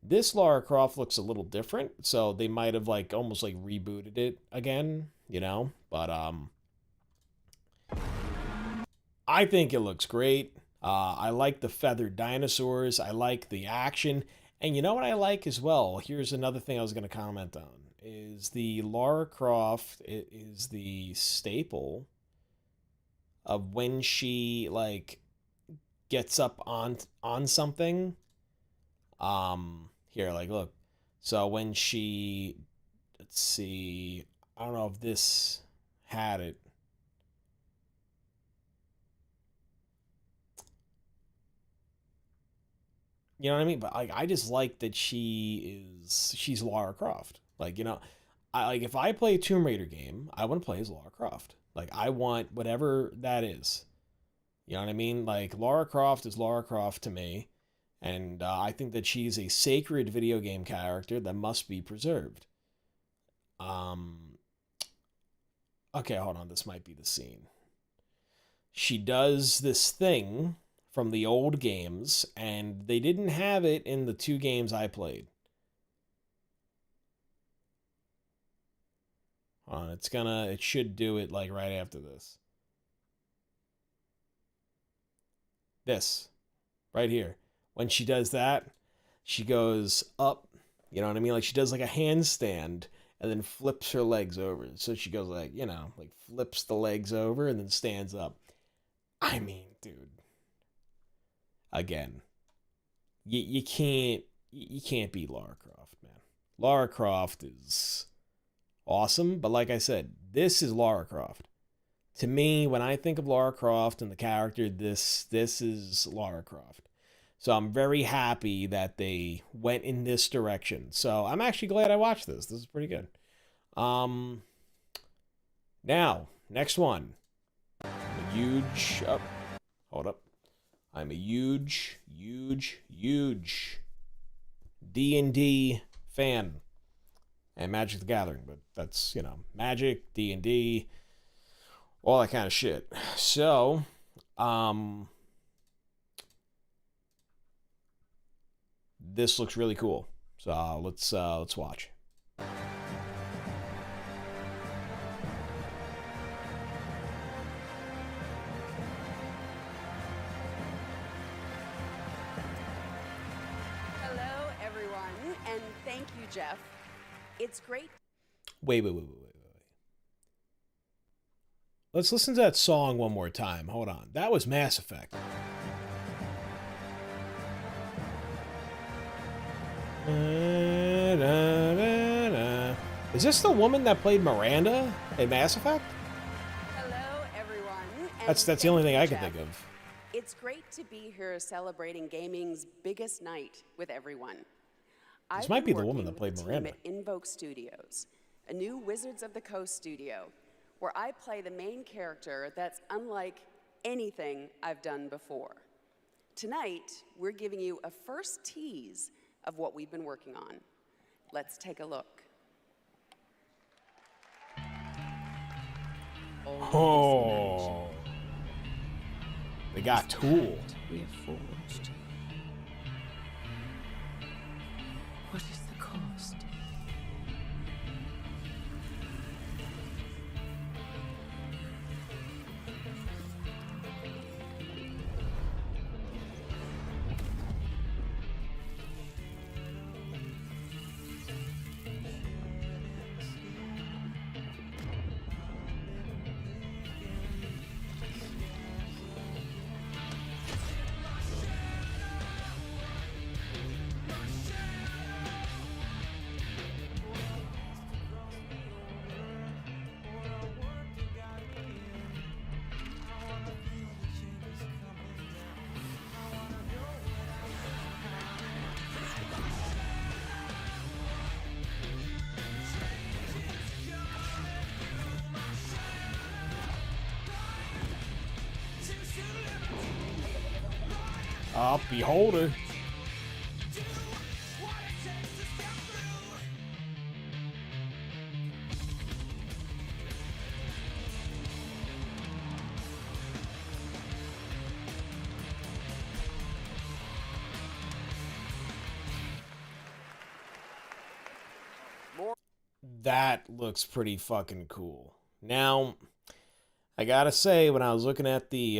This Lara Croft looks a little different, so they might have like almost like rebooted it again, you know? But I think it looks great. I like the feathered dinosaurs. I like the action. And you know what I like as well? Here's another thing I was going to comment on. Is the Lara Croft, it is the staple of when she like gets up on something. Here, like, look. So when she, let's see, I don't know if this had it. You know what I mean? But like, I just like that she's Lara Croft. Like, you know, I like if I play a Tomb Raider game, I want to play as Lara Croft. Like, I want whatever that is. You know what I mean? Like, Lara Croft is Lara Croft to me. And I think that she's a sacred video game character that must be preserved. Okay, hold on. This might be the scene. She does this thing from the old games, and they didn't have it in the two games I played. Hold on, it should do it like right after this. This, right here. When she does that, she goes up, you know what I mean? Like she does like a handstand and then flips her legs over. So she goes like, you know, like flips the legs over and then stands up. I mean, dude. Again, you can't beat Lara Croft, man. Lara Croft is awesome, but like I said, this is Lara Croft. To me, when I think of Lara Croft and the character, this is Lara Croft. So I'm very happy that they went in this direction. So I'm actually glad I watched this. This is pretty good. Now, next one. Hold up. I'm a huge D&D fan. And Magic the Gathering, but that's, you know, Magic, D&D, all that kind of shit. So, this looks really cool. So let's watch. Hello, everyone, and thank you, Jeff. It's great. Wait. Let's listen to that song one more time. Hold on. That was Mass Effect. Is this the woman that played Miranda in Mass Effect? Hello, everyone. That's the only thing I can think of. It's great to be here celebrating gaming's biggest night with everyone. This might be the woman that played Miranda. At Invoke Studios, a new Wizards of the Coast studio, where I play the main character that's unlike anything I've done before. Tonight, we're giving you a first tease of what we've been working on. Let's take a look. Oh, they got Tool. We have forged. What is the cost? Beholder. that looks pretty fucking cool. Now, I gotta say, when I was looking at the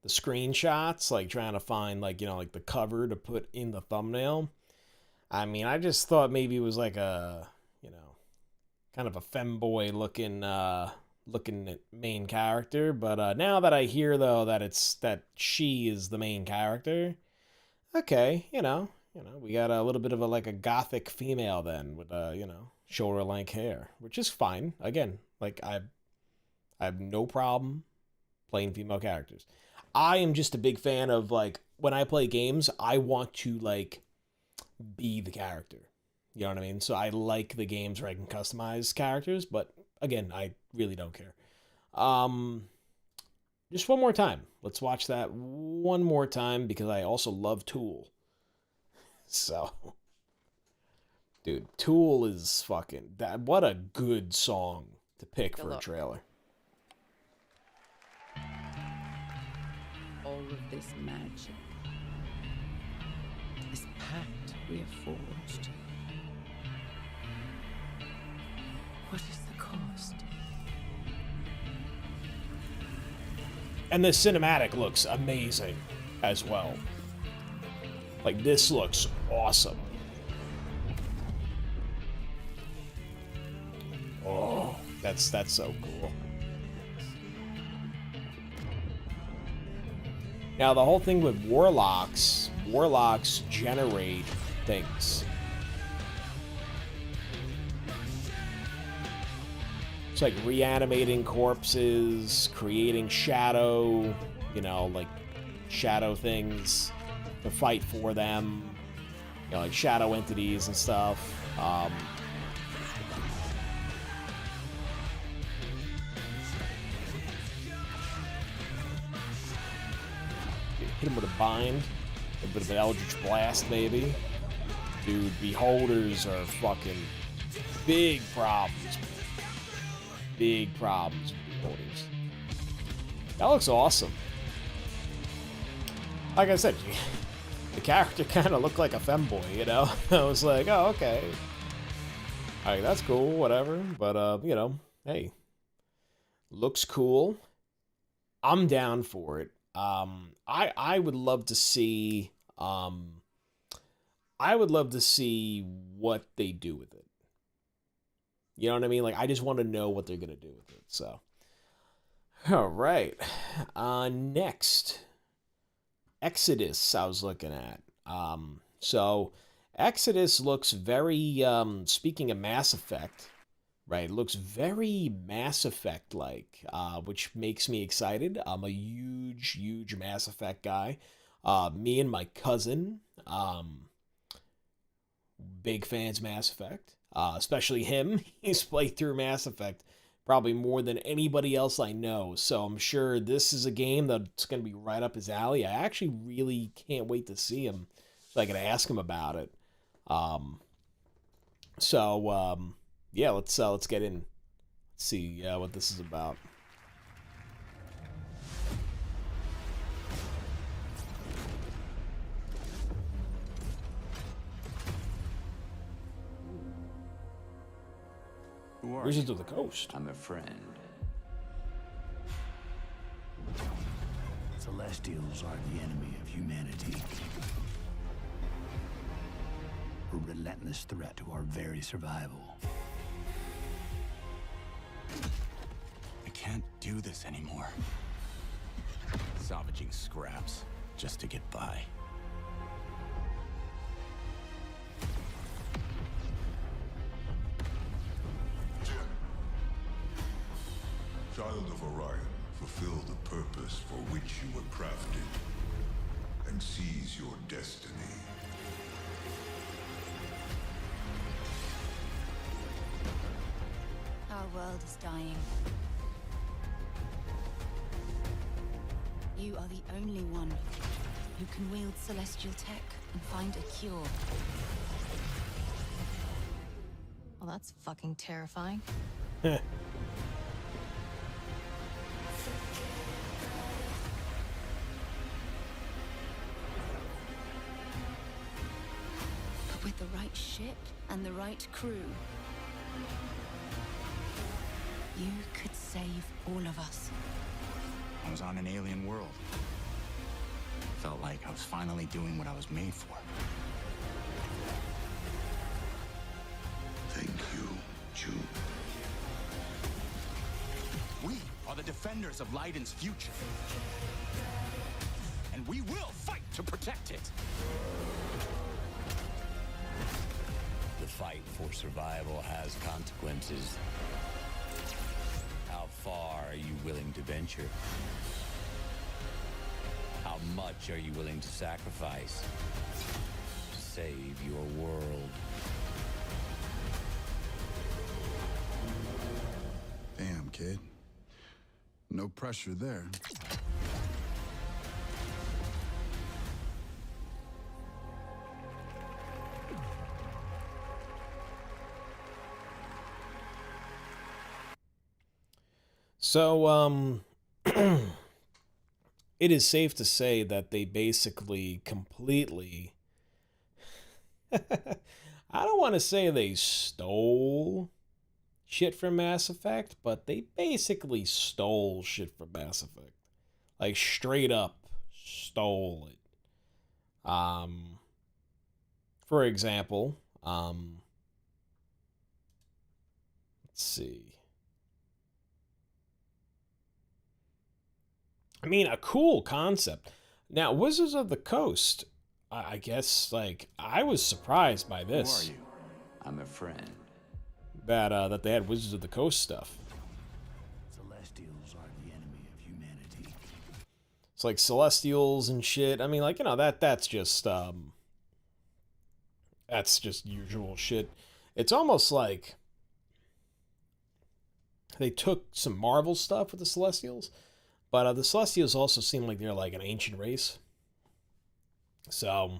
screenshots, like trying to find like, you know, like the cover to put in the thumbnail, I mean, I just thought maybe it was like a, you know, kind of a femboy looking main character. But now that I hear though that she is the main character, okay, you know, we got a little bit of a gothic female then with shoulder length hair, which is fine. Again, like I have no problem playing female characters. I am just a big fan of, like, when I play games, I want to like be the character. You know what I mean? So I like the games where I can customize characters, but again, I really don't care. Just one more time. Let's watch that one more time because I also love Tool. So, dude, Tool is fucking that. What a good song to pick for a trailer. All of this magic, this pact we have forged. What is the cost? And the cinematic looks amazing as well. Like, this looks awesome. Oh, that's so cool. Now, the whole thing with warlocks generate things. It's like reanimating corpses, creating shadow, you know, like shadow things to fight for them, you know, like shadow entities and stuff. Hit him with a bind, a bit of an Eldritch Blast, maybe. Dude, beholders are fucking big problems. Big problems with beholders. That looks awesome. Like I said, the character kind of looked like a femboy, you know? I was like, oh, okay. Alright, that's cool, whatever. But, you know, hey. Looks cool. I'm down for it. I would love to see, what they do with it. You know what I mean? Like, I just want to know what they're going to do with it, so. Alright. Next. Exodus, I was looking at. So, Exodus looks very, speaking of Mass Effect, right, it looks very Mass Effect-like, which makes me excited. I'm a huge Mass Effect guy. Me and my cousin, big fans of Mass Effect. Especially him. He's played through Mass Effect probably more than anybody else I know. So I'm sure this is a game that's going to be right up his alley. I actually really can't wait to see him so I can ask him about it. Yeah, let's get in. Let's see what this is about. Wizards of the Coast. I'm a friend. Celestials are the enemy of humanity. A relentless threat to our very survival. I can't do this anymore. Salvaging scraps just to get by. Child of Orion, fulfill the purpose for which you were crafted, and seize your destiny. Our world is dying. You are the only one who can wield celestial tech and find a cure. Well, that's fucking terrifying. But with the right ship and the right crew, You could save all of us. I was on an alien world. Felt like I was finally doing what I was made for. Thank you, June. We are the defenders of Leiden's future. And we will fight to protect it. The fight for survival has consequences. How far are you willing to venture? How much are you willing to sacrifice to save your world? Damn, kid. No pressure there. So, it is safe to say that they basically completely, I don't want to say they stole shit from Mass Effect, but they basically stole shit from Mass Effect. Like, straight up stole it. For example, let's see. I mean, a cool concept. Now, Wizards of the Coast, I guess, like, I was surprised by this. Who are you? I'm a friend. That they had Wizards of the Coast stuff. Celestials are the enemy of humanity. It's like Celestials and shit. I mean, like, you know, that's just usual shit. It's almost like they took some Marvel stuff with the Celestials, but the Celestials also seem like they're like an ancient race. So,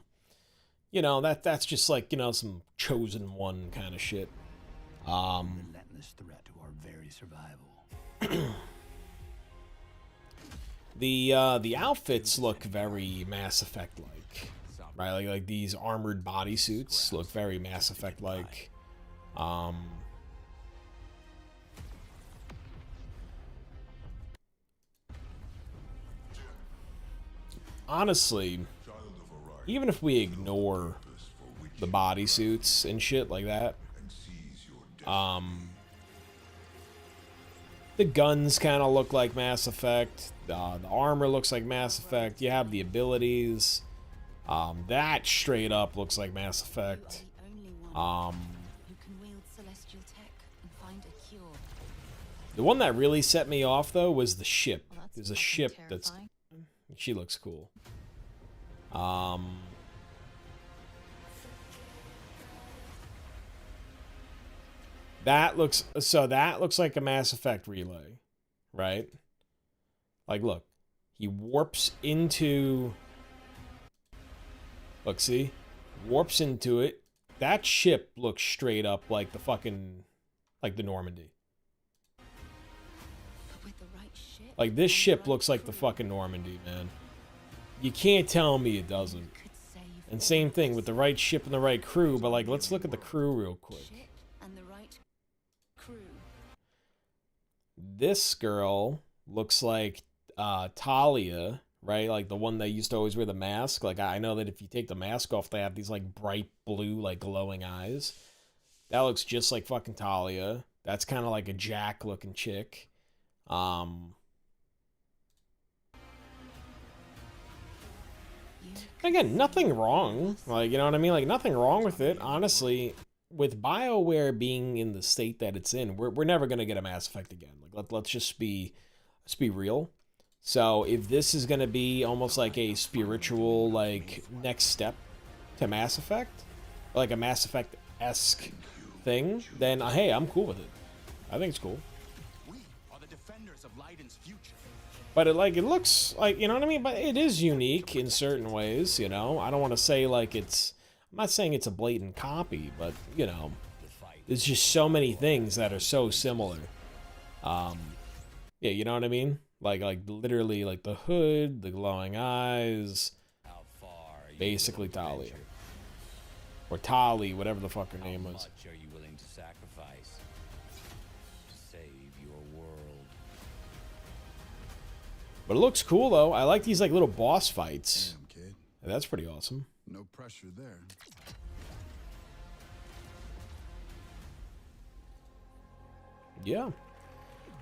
you know, that's just like, you know, some chosen one kind of shit. Relentless threat to our very survival. The outfits look very Mass Effect like, right? Like these armored bodysuits look very Mass Effect like. Honestly, even if we ignore the bodysuits and shit like that, the guns kind of look like Mass Effect. The armor looks like Mass Effect. You have the abilities. That straight up looks like Mass Effect. The one that really set me off, though, was the ship. There's a ship that's... She looks cool. That looks like a Mass Effect relay, right? Like, look, he warps into, look, see, warps into it. That ship looks straight up like the fucking, like the Normandy. Like, this ship looks like the fucking Normandy, man. You can't tell me it doesn't. And same thing with the right ship and the right crew, but like, let's look at the crew real quick. This girl looks like Talia, right? Like the one that used to always wear the mask. Like, I know that if you take the mask off, they have these like bright blue, like glowing eyes. That looks just like fucking Talia. That's kind of like a Jack looking chick. Again, nothing wrong. Like, you know what I mean? Like, nothing wrong with it. Honestly, with BioWare being in the state that it's in, we're never gonna get a Mass Effect again. Like, let's be real. So if this is gonna be almost like a spiritual like next step to Mass Effect, like a Mass Effect-esque thing, then hey, I'm cool with it. I think it's cool. We are the defenders of Leiden's future. But it looks like, you know what I mean? But it is unique in certain ways, you know? I don't want to say like it's... I'm not saying it's a blatant copy, but, you know, there's just so many things that are so similar. Yeah, you know what I mean? Like literally, like the hood, the glowing eyes, basically Talia. Or Tali, whatever the fuck her name was. How much are you willing to sacrifice But it looks cool, though. I like these, like, little boss fights. Damn, kid. That's pretty awesome. No pressure there. Yeah.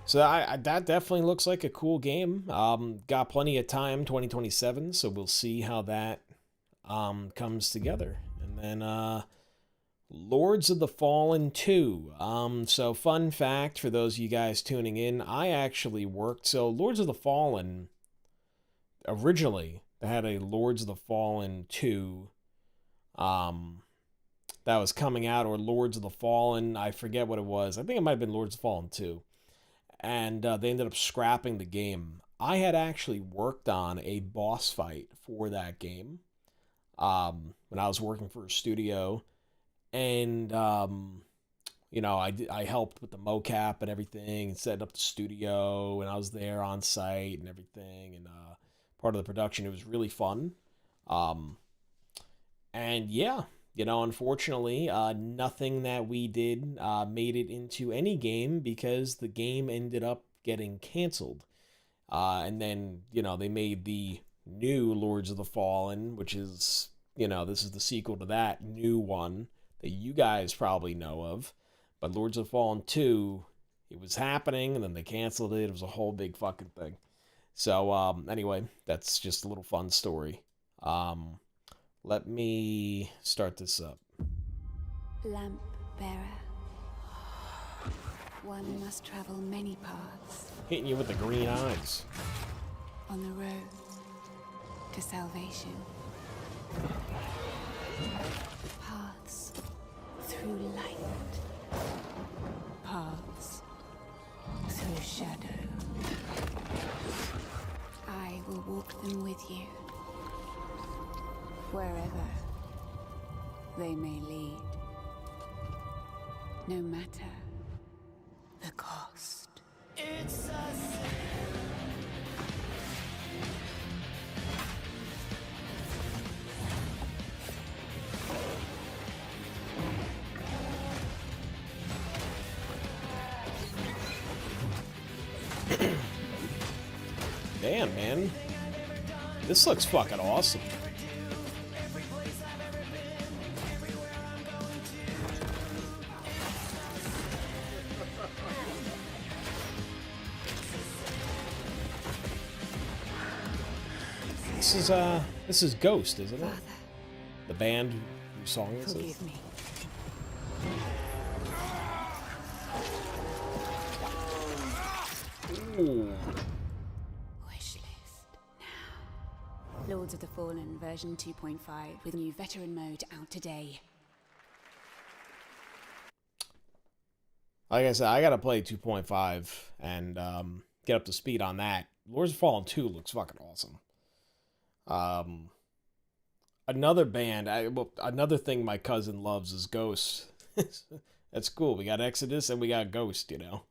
So that definitely looks like a cool game. Got plenty of time, 2027, so we'll see how that comes together. And then Lords of the Fallen 2. So fun fact for those of you guys tuning in, I actually worked. So Lords of the Fallen, originally, they had a Lords of the Fallen 2 that was coming out, or Lords of the Fallen, I forget what it was. I think it might have been Lords of the Fallen 2. And they ended up scrapping the game. I had actually worked on a boss fight for that game when I was working for a studio. And, you know, I helped with the mocap and everything and setting up the studio. And I was there on site and everything. And part of the production. It was really fun. And, yeah. You know, unfortunately, nothing that we did made it into any game because the game ended up getting canceled. And then, you know, they made the new Lords of the Fallen, which is, you know, this is the sequel to that new one that you guys probably know of. But Lords of the Fallen 2, it was happening, and then they canceled it. It was a whole big fucking thing. So, anyway, that's just a little fun story. Let me start this up. Lamp bearer. One must travel many paths. Hitting you with the green eyes. On the road to salvation. Paths through light. Paths through shadow. I will walk them with you. Wherever they may lead, no matter the cost. It's Damn, man. This looks fucking awesome. This is Ghost, isn't it? The band whose song this is. Forgive me. Ooh. Wishlist now. Lords of the Fallen version 2.5 with new veteran mode out today. Like I said, I gotta play 2.5 and get up to speed on that. Lords of the Fallen 2 looks fucking awesome. Another band, another thing my cousin loves is Ghost. That's cool. We got Exodus and we got Ghost, you know.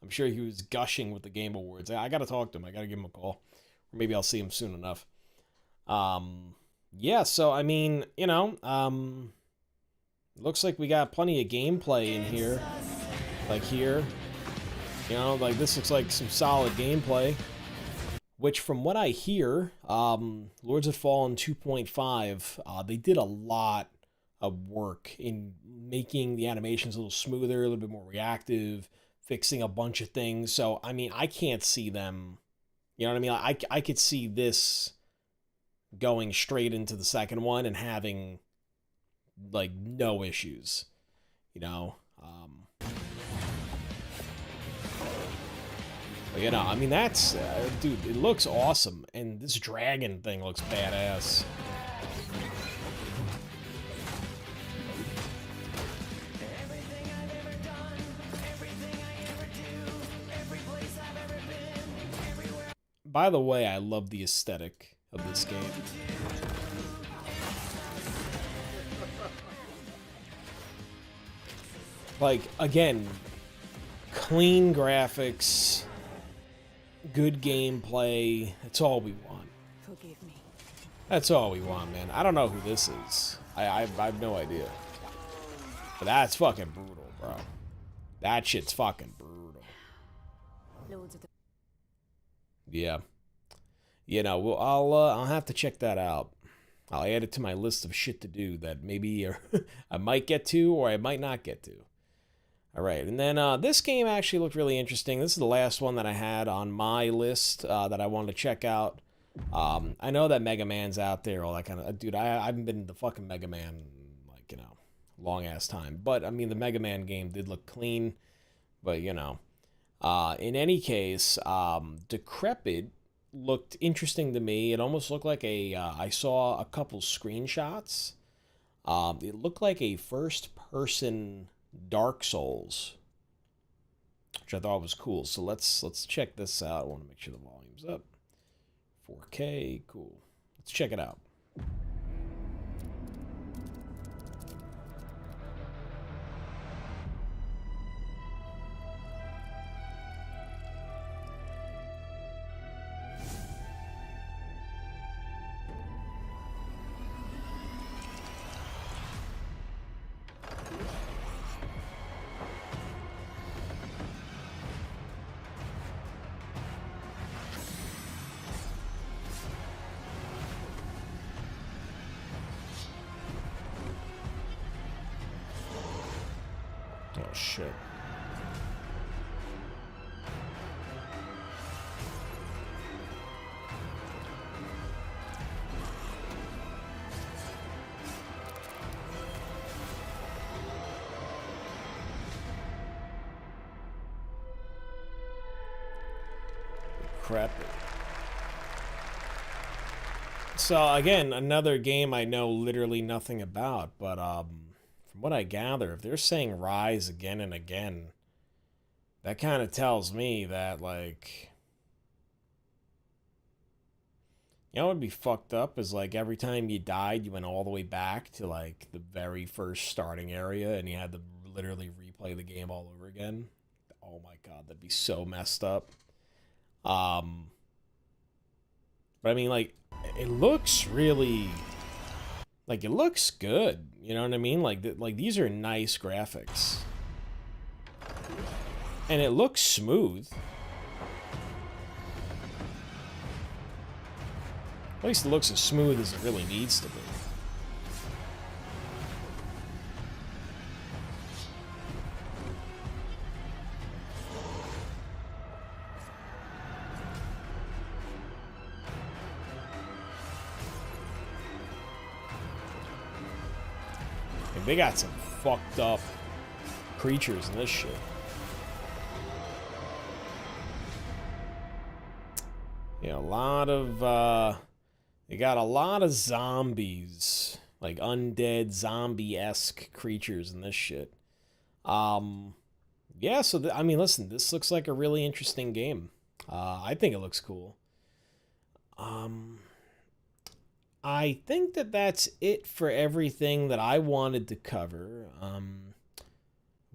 I'm sure he was gushing with the Game Awards. I gotta talk to him. I gotta give him a call. Or maybe I'll see him soon enough. Yeah, so, I mean, you know, looks like we got plenty of gameplay in here. Like here. You know, like this looks like some solid gameplay. Which, from what I hear, Lords of Fallen 2.5, they did a lot of work in making the animations a little smoother, a little bit more reactive, fixing a bunch of things. So, I mean, I can't see them, you know what I mean? I could see this going straight into the second one and having, like, no issues, you know? But, you know, I mean, that's, dude, it looks awesome. And this dragon thing looks badass. By the way, I love the aesthetic of this game. Like, again, clean graphics, good gameplay. That's all we want. Forgive me. That's all we want, man. I don't know who this is. I have no idea. But that's fucking brutal, bro. That shit's fucking brutal. Lords of the Yeah. you know, I'll have to check that out. I'll add it to my list of shit to do that maybe I might get to or I might not get to. All right, and then this game actually looked really interesting. This is the last one that I had on my list that I wanted to check out. I know that Mega Man's out there, all that kind of... Dude, I haven't been the fucking Mega Man, like, you know, long-ass time. But, I mean, the Mega Man game did look clean. But, you know. In any case, Decrepit looked interesting to me. It almost looked like a... I saw a couple screenshots. It looked like a first-person Dark Souls, which I thought was cool. So let's check this out. I want to make sure the volume's up. 4K, cool. Let's check it out. Oh, shit. Crap. So, again, another game I know literally nothing about, but, from what I gather, if they're saying Rise again and again, that kind of tells me that, like, you know what would be fucked up is, like, every time you died, you went all the way back to, like, the very first starting area, and you had to literally replay the game all over again. Oh my god, that'd be so messed up. But I mean, like, it looks really... Like, it looks good, you know what I mean? Like these are nice graphics. And it looks smooth. At least it looks as smooth as it really needs to be. They got some fucked up creatures in this shit. Yeah, a lot of, they got a lot of zombies. Like undead, zombie-esque creatures in this shit. Yeah, so, I mean, listen, this looks like a really interesting game. I think it looks cool. I think that that's it for everything that I wanted to cover.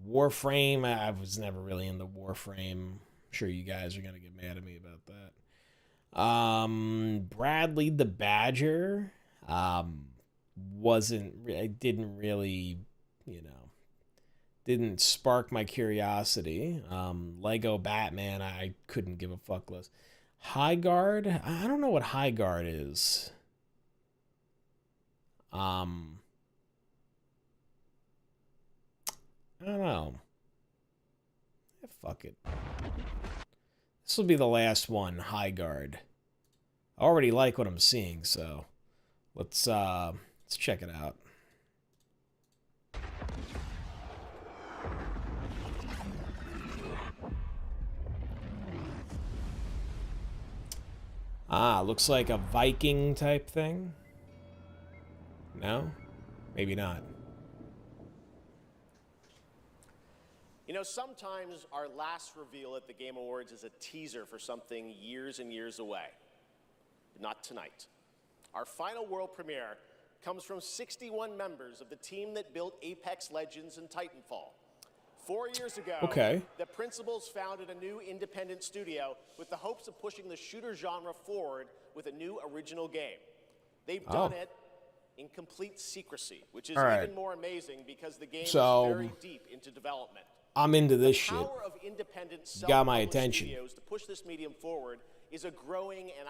Warframe, I was never really into Warframe. I'm sure you guys are going to get mad at me about that. Bradley the Badger didn't really, you know, didn't spark my curiosity. Lego Batman, I couldn't give a fuck less. Highguard, I don't know what Highguard is. I don't know. Yeah, fuck it. This will be the last one, Highguard. I already like what I'm seeing, so let's check it out. Looks like a Viking type thing. No? Maybe not. You know, sometimes our last reveal at the Game Awards is a teaser for something years and years away. Not tonight. Our final world premiere comes from 61 members of the team that built Apex Legends and Titanfall. 4 years ago, the principals founded a new independent studio with the hopes of pushing the shooter genre forward with a new original game. They've done it in complete secrecy, which is even more amazing because the game is very deep into development. I'm into this shit. The power of independent got my attention. studios to push this medium forward is a growing and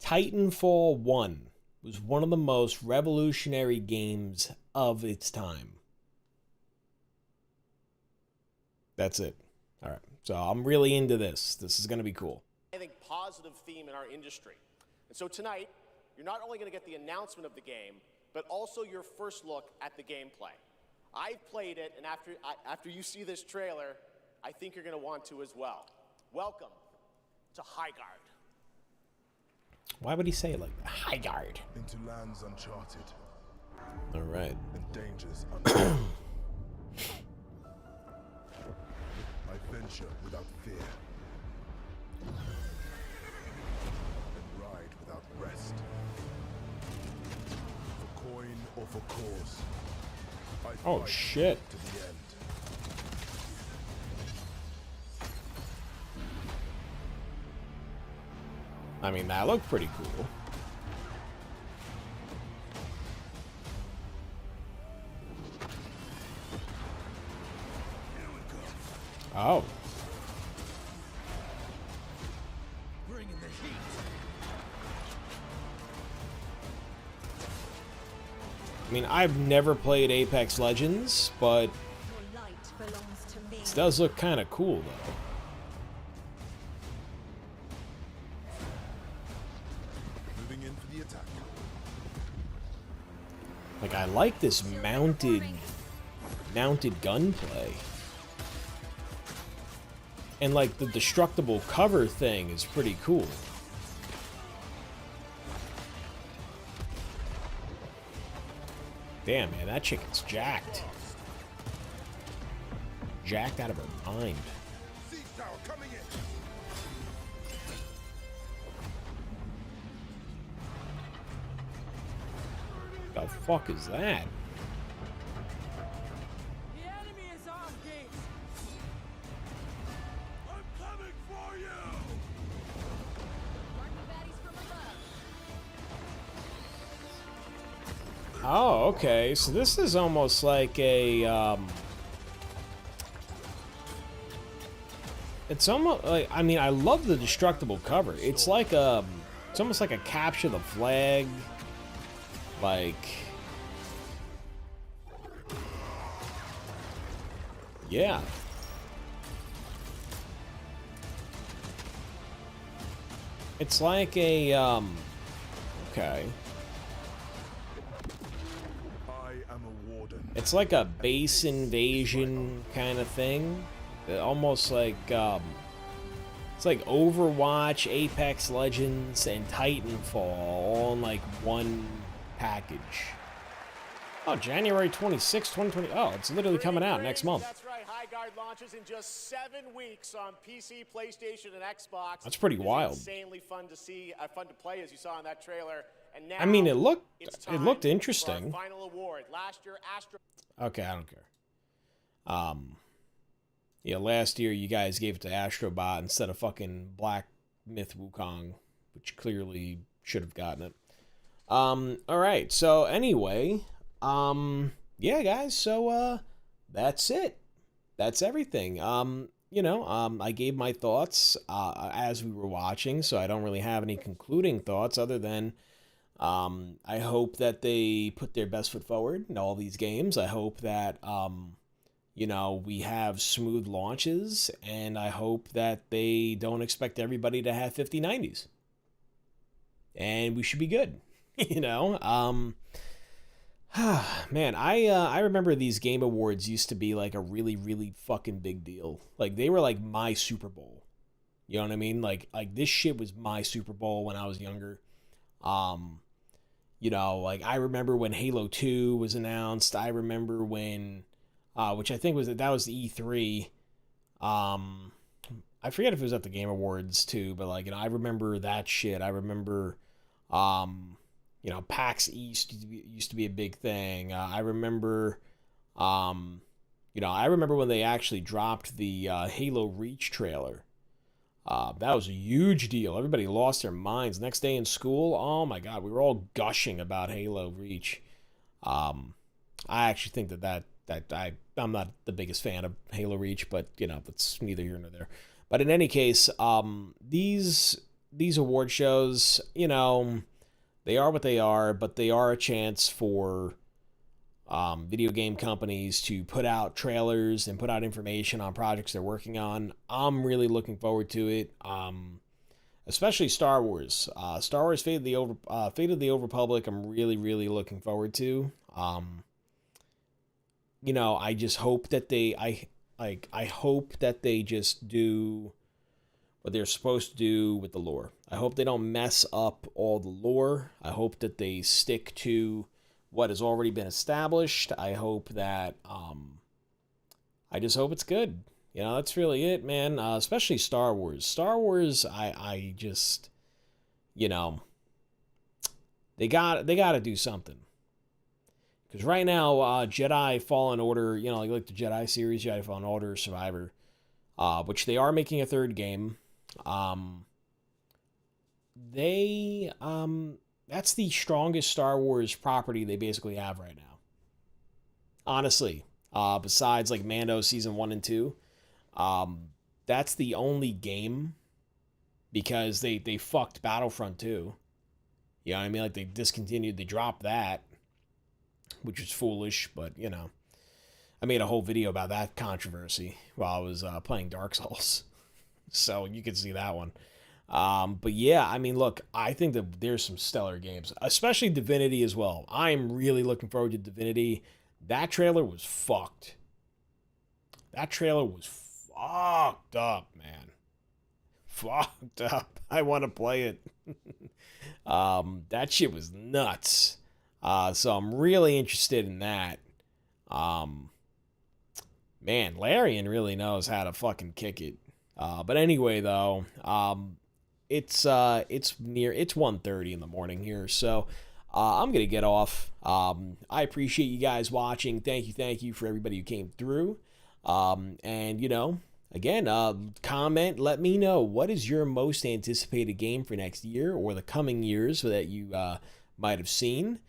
Titanfall 1 was one of the most revolutionary games of its time. That's it. All right. So I'm really into this. This is going to be cool. I think positive theme in our industry. And so tonight, you're not only going to get the announcement of the game, but also your first look at the gameplay. I've played it, and after you see this trailer, I think you're going to want to as well. Welcome to Highguard. Why would he say it like that? Highguard. Into lands uncharted. All right. And dangers unknown. I venture without fear. And ride without rest. For coin or for cause. Oh shit. To the end. I mean, that looked pretty cool. Oh. Bring in the heat. I mean, I've never played Apex Legends, but this does look kind of cool, though. Moving in for the attack. Like, I like this mounted gunplay. And, like, the destructible cover thing is pretty cool. Damn, man, that chicken's jacked. Jacked out of her mind. The fuck is that? The enemy is on gate. I'm coming for you. Oh, okay. So this is almost like a, it's almost like, I mean, I love the destructible cover. It's like it's almost like a capture the flag, like, yeah. It's like a, okay. It's like a base invasion kind of thing. Almost like, it's like Overwatch, Apex Legends, and Titanfall all in like one package. Oh, January 26, 2020. Oh, it's literally coming out next month. That's right. Highguard launches in just 7 weeks on PC, PlayStation, and Xbox. That's pretty wild. Insanely fun to see, fun to play, as you saw in that trailer. And now I mean, it looked for interesting. our final award. Last year, Astro. Okay, I don't care. Yeah, last year you guys gave it to Astrobot instead of fucking Black Myth Wukong, which clearly should have gotten it. All right. So anyway, yeah, guys. So that's it. That's everything. You know, I gave my thoughts as we were watching, so I don't really have any concluding thoughts other than I hope that they put their best foot forward in all these games. I hope that you know, we have smooth launches, and I hope that they don't expect everybody to have 5090s. And we should be good, you know? Man, I remember these Game Awards used to be like a really, really fucking big deal. Like, they were like my Super Bowl. You know what I mean? Like this shit was my Super Bowl when I was younger. You know, like, I remember when Halo 2 was announced. I remember when... which I think was the E3. I forget if it was at the Game Awards too, but like, you know, I remember that shit. I remember, you know, PAX East used to be a big thing. I remember, you know, I remember when they actually dropped the Halo Reach trailer. That was a huge deal. Everybody lost their minds. Next day in school, oh my God, we were all gushing about Halo Reach. I actually think that I'm not the biggest fan of Halo Reach, but, you know, that's neither here nor there. But in any case, these these award shows, you know, they are what they are, but they are a chance for video game companies to put out trailers and put out information on projects they're working on. I'm really looking forward to it, especially Star Wars. Star Wars Fate of the Old Republic, I'm really, really looking forward to. You know, I just hope that I hope that they just do what they're supposed to do with the lore. I hope they don't mess up all the lore. I hope that they stick to what has already been established. I hope that, I just hope it's good. You know, that's really it, man. Especially Star Wars. Star Wars, I just, you know, they got to do something. Because right now, Jedi Fallen Order, you know, like the Jedi series, Jedi Fallen Order, Survivor, which they are making a third game. That's the strongest Star Wars property they basically have right now. Honestly, besides like Mando season 1 and 2, that's the only game, because they fucked Battlefront 2. You know what I mean? Like they dropped that, which is foolish, but you know, I made a whole video about that controversy while I was playing Dark Souls. So you can see that one. But yeah, I mean, look, I think that there's some stellar games, especially Divinity as well. I'm really looking forward to Divinity. That trailer was fucked. That trailer was fucked up, man. Fucked up. I want to play it. That shit was nuts. So I'm really interested in that. Man, Larian really knows how to fucking kick it. But anyway, though, it's 1:30 in the morning here, so I'm gonna get off. I appreciate you guys watching. Thank you for everybody who came through. And you know, again, comment, let me know what is your most anticipated game for next year or the coming years that you might have seen.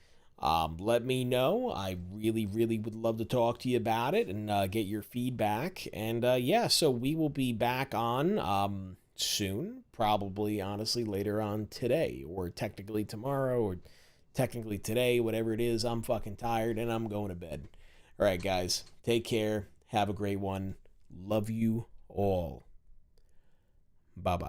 Let me know. I really would love to talk to you about it and get your feedback. And yeah, so we will be back on soon, probably, honestly, later on today, or technically tomorrow, or technically today, whatever it is. I'm fucking tired and I'm going to bed. All right, guys, take care. Have a great one. Love you all. Bye-bye.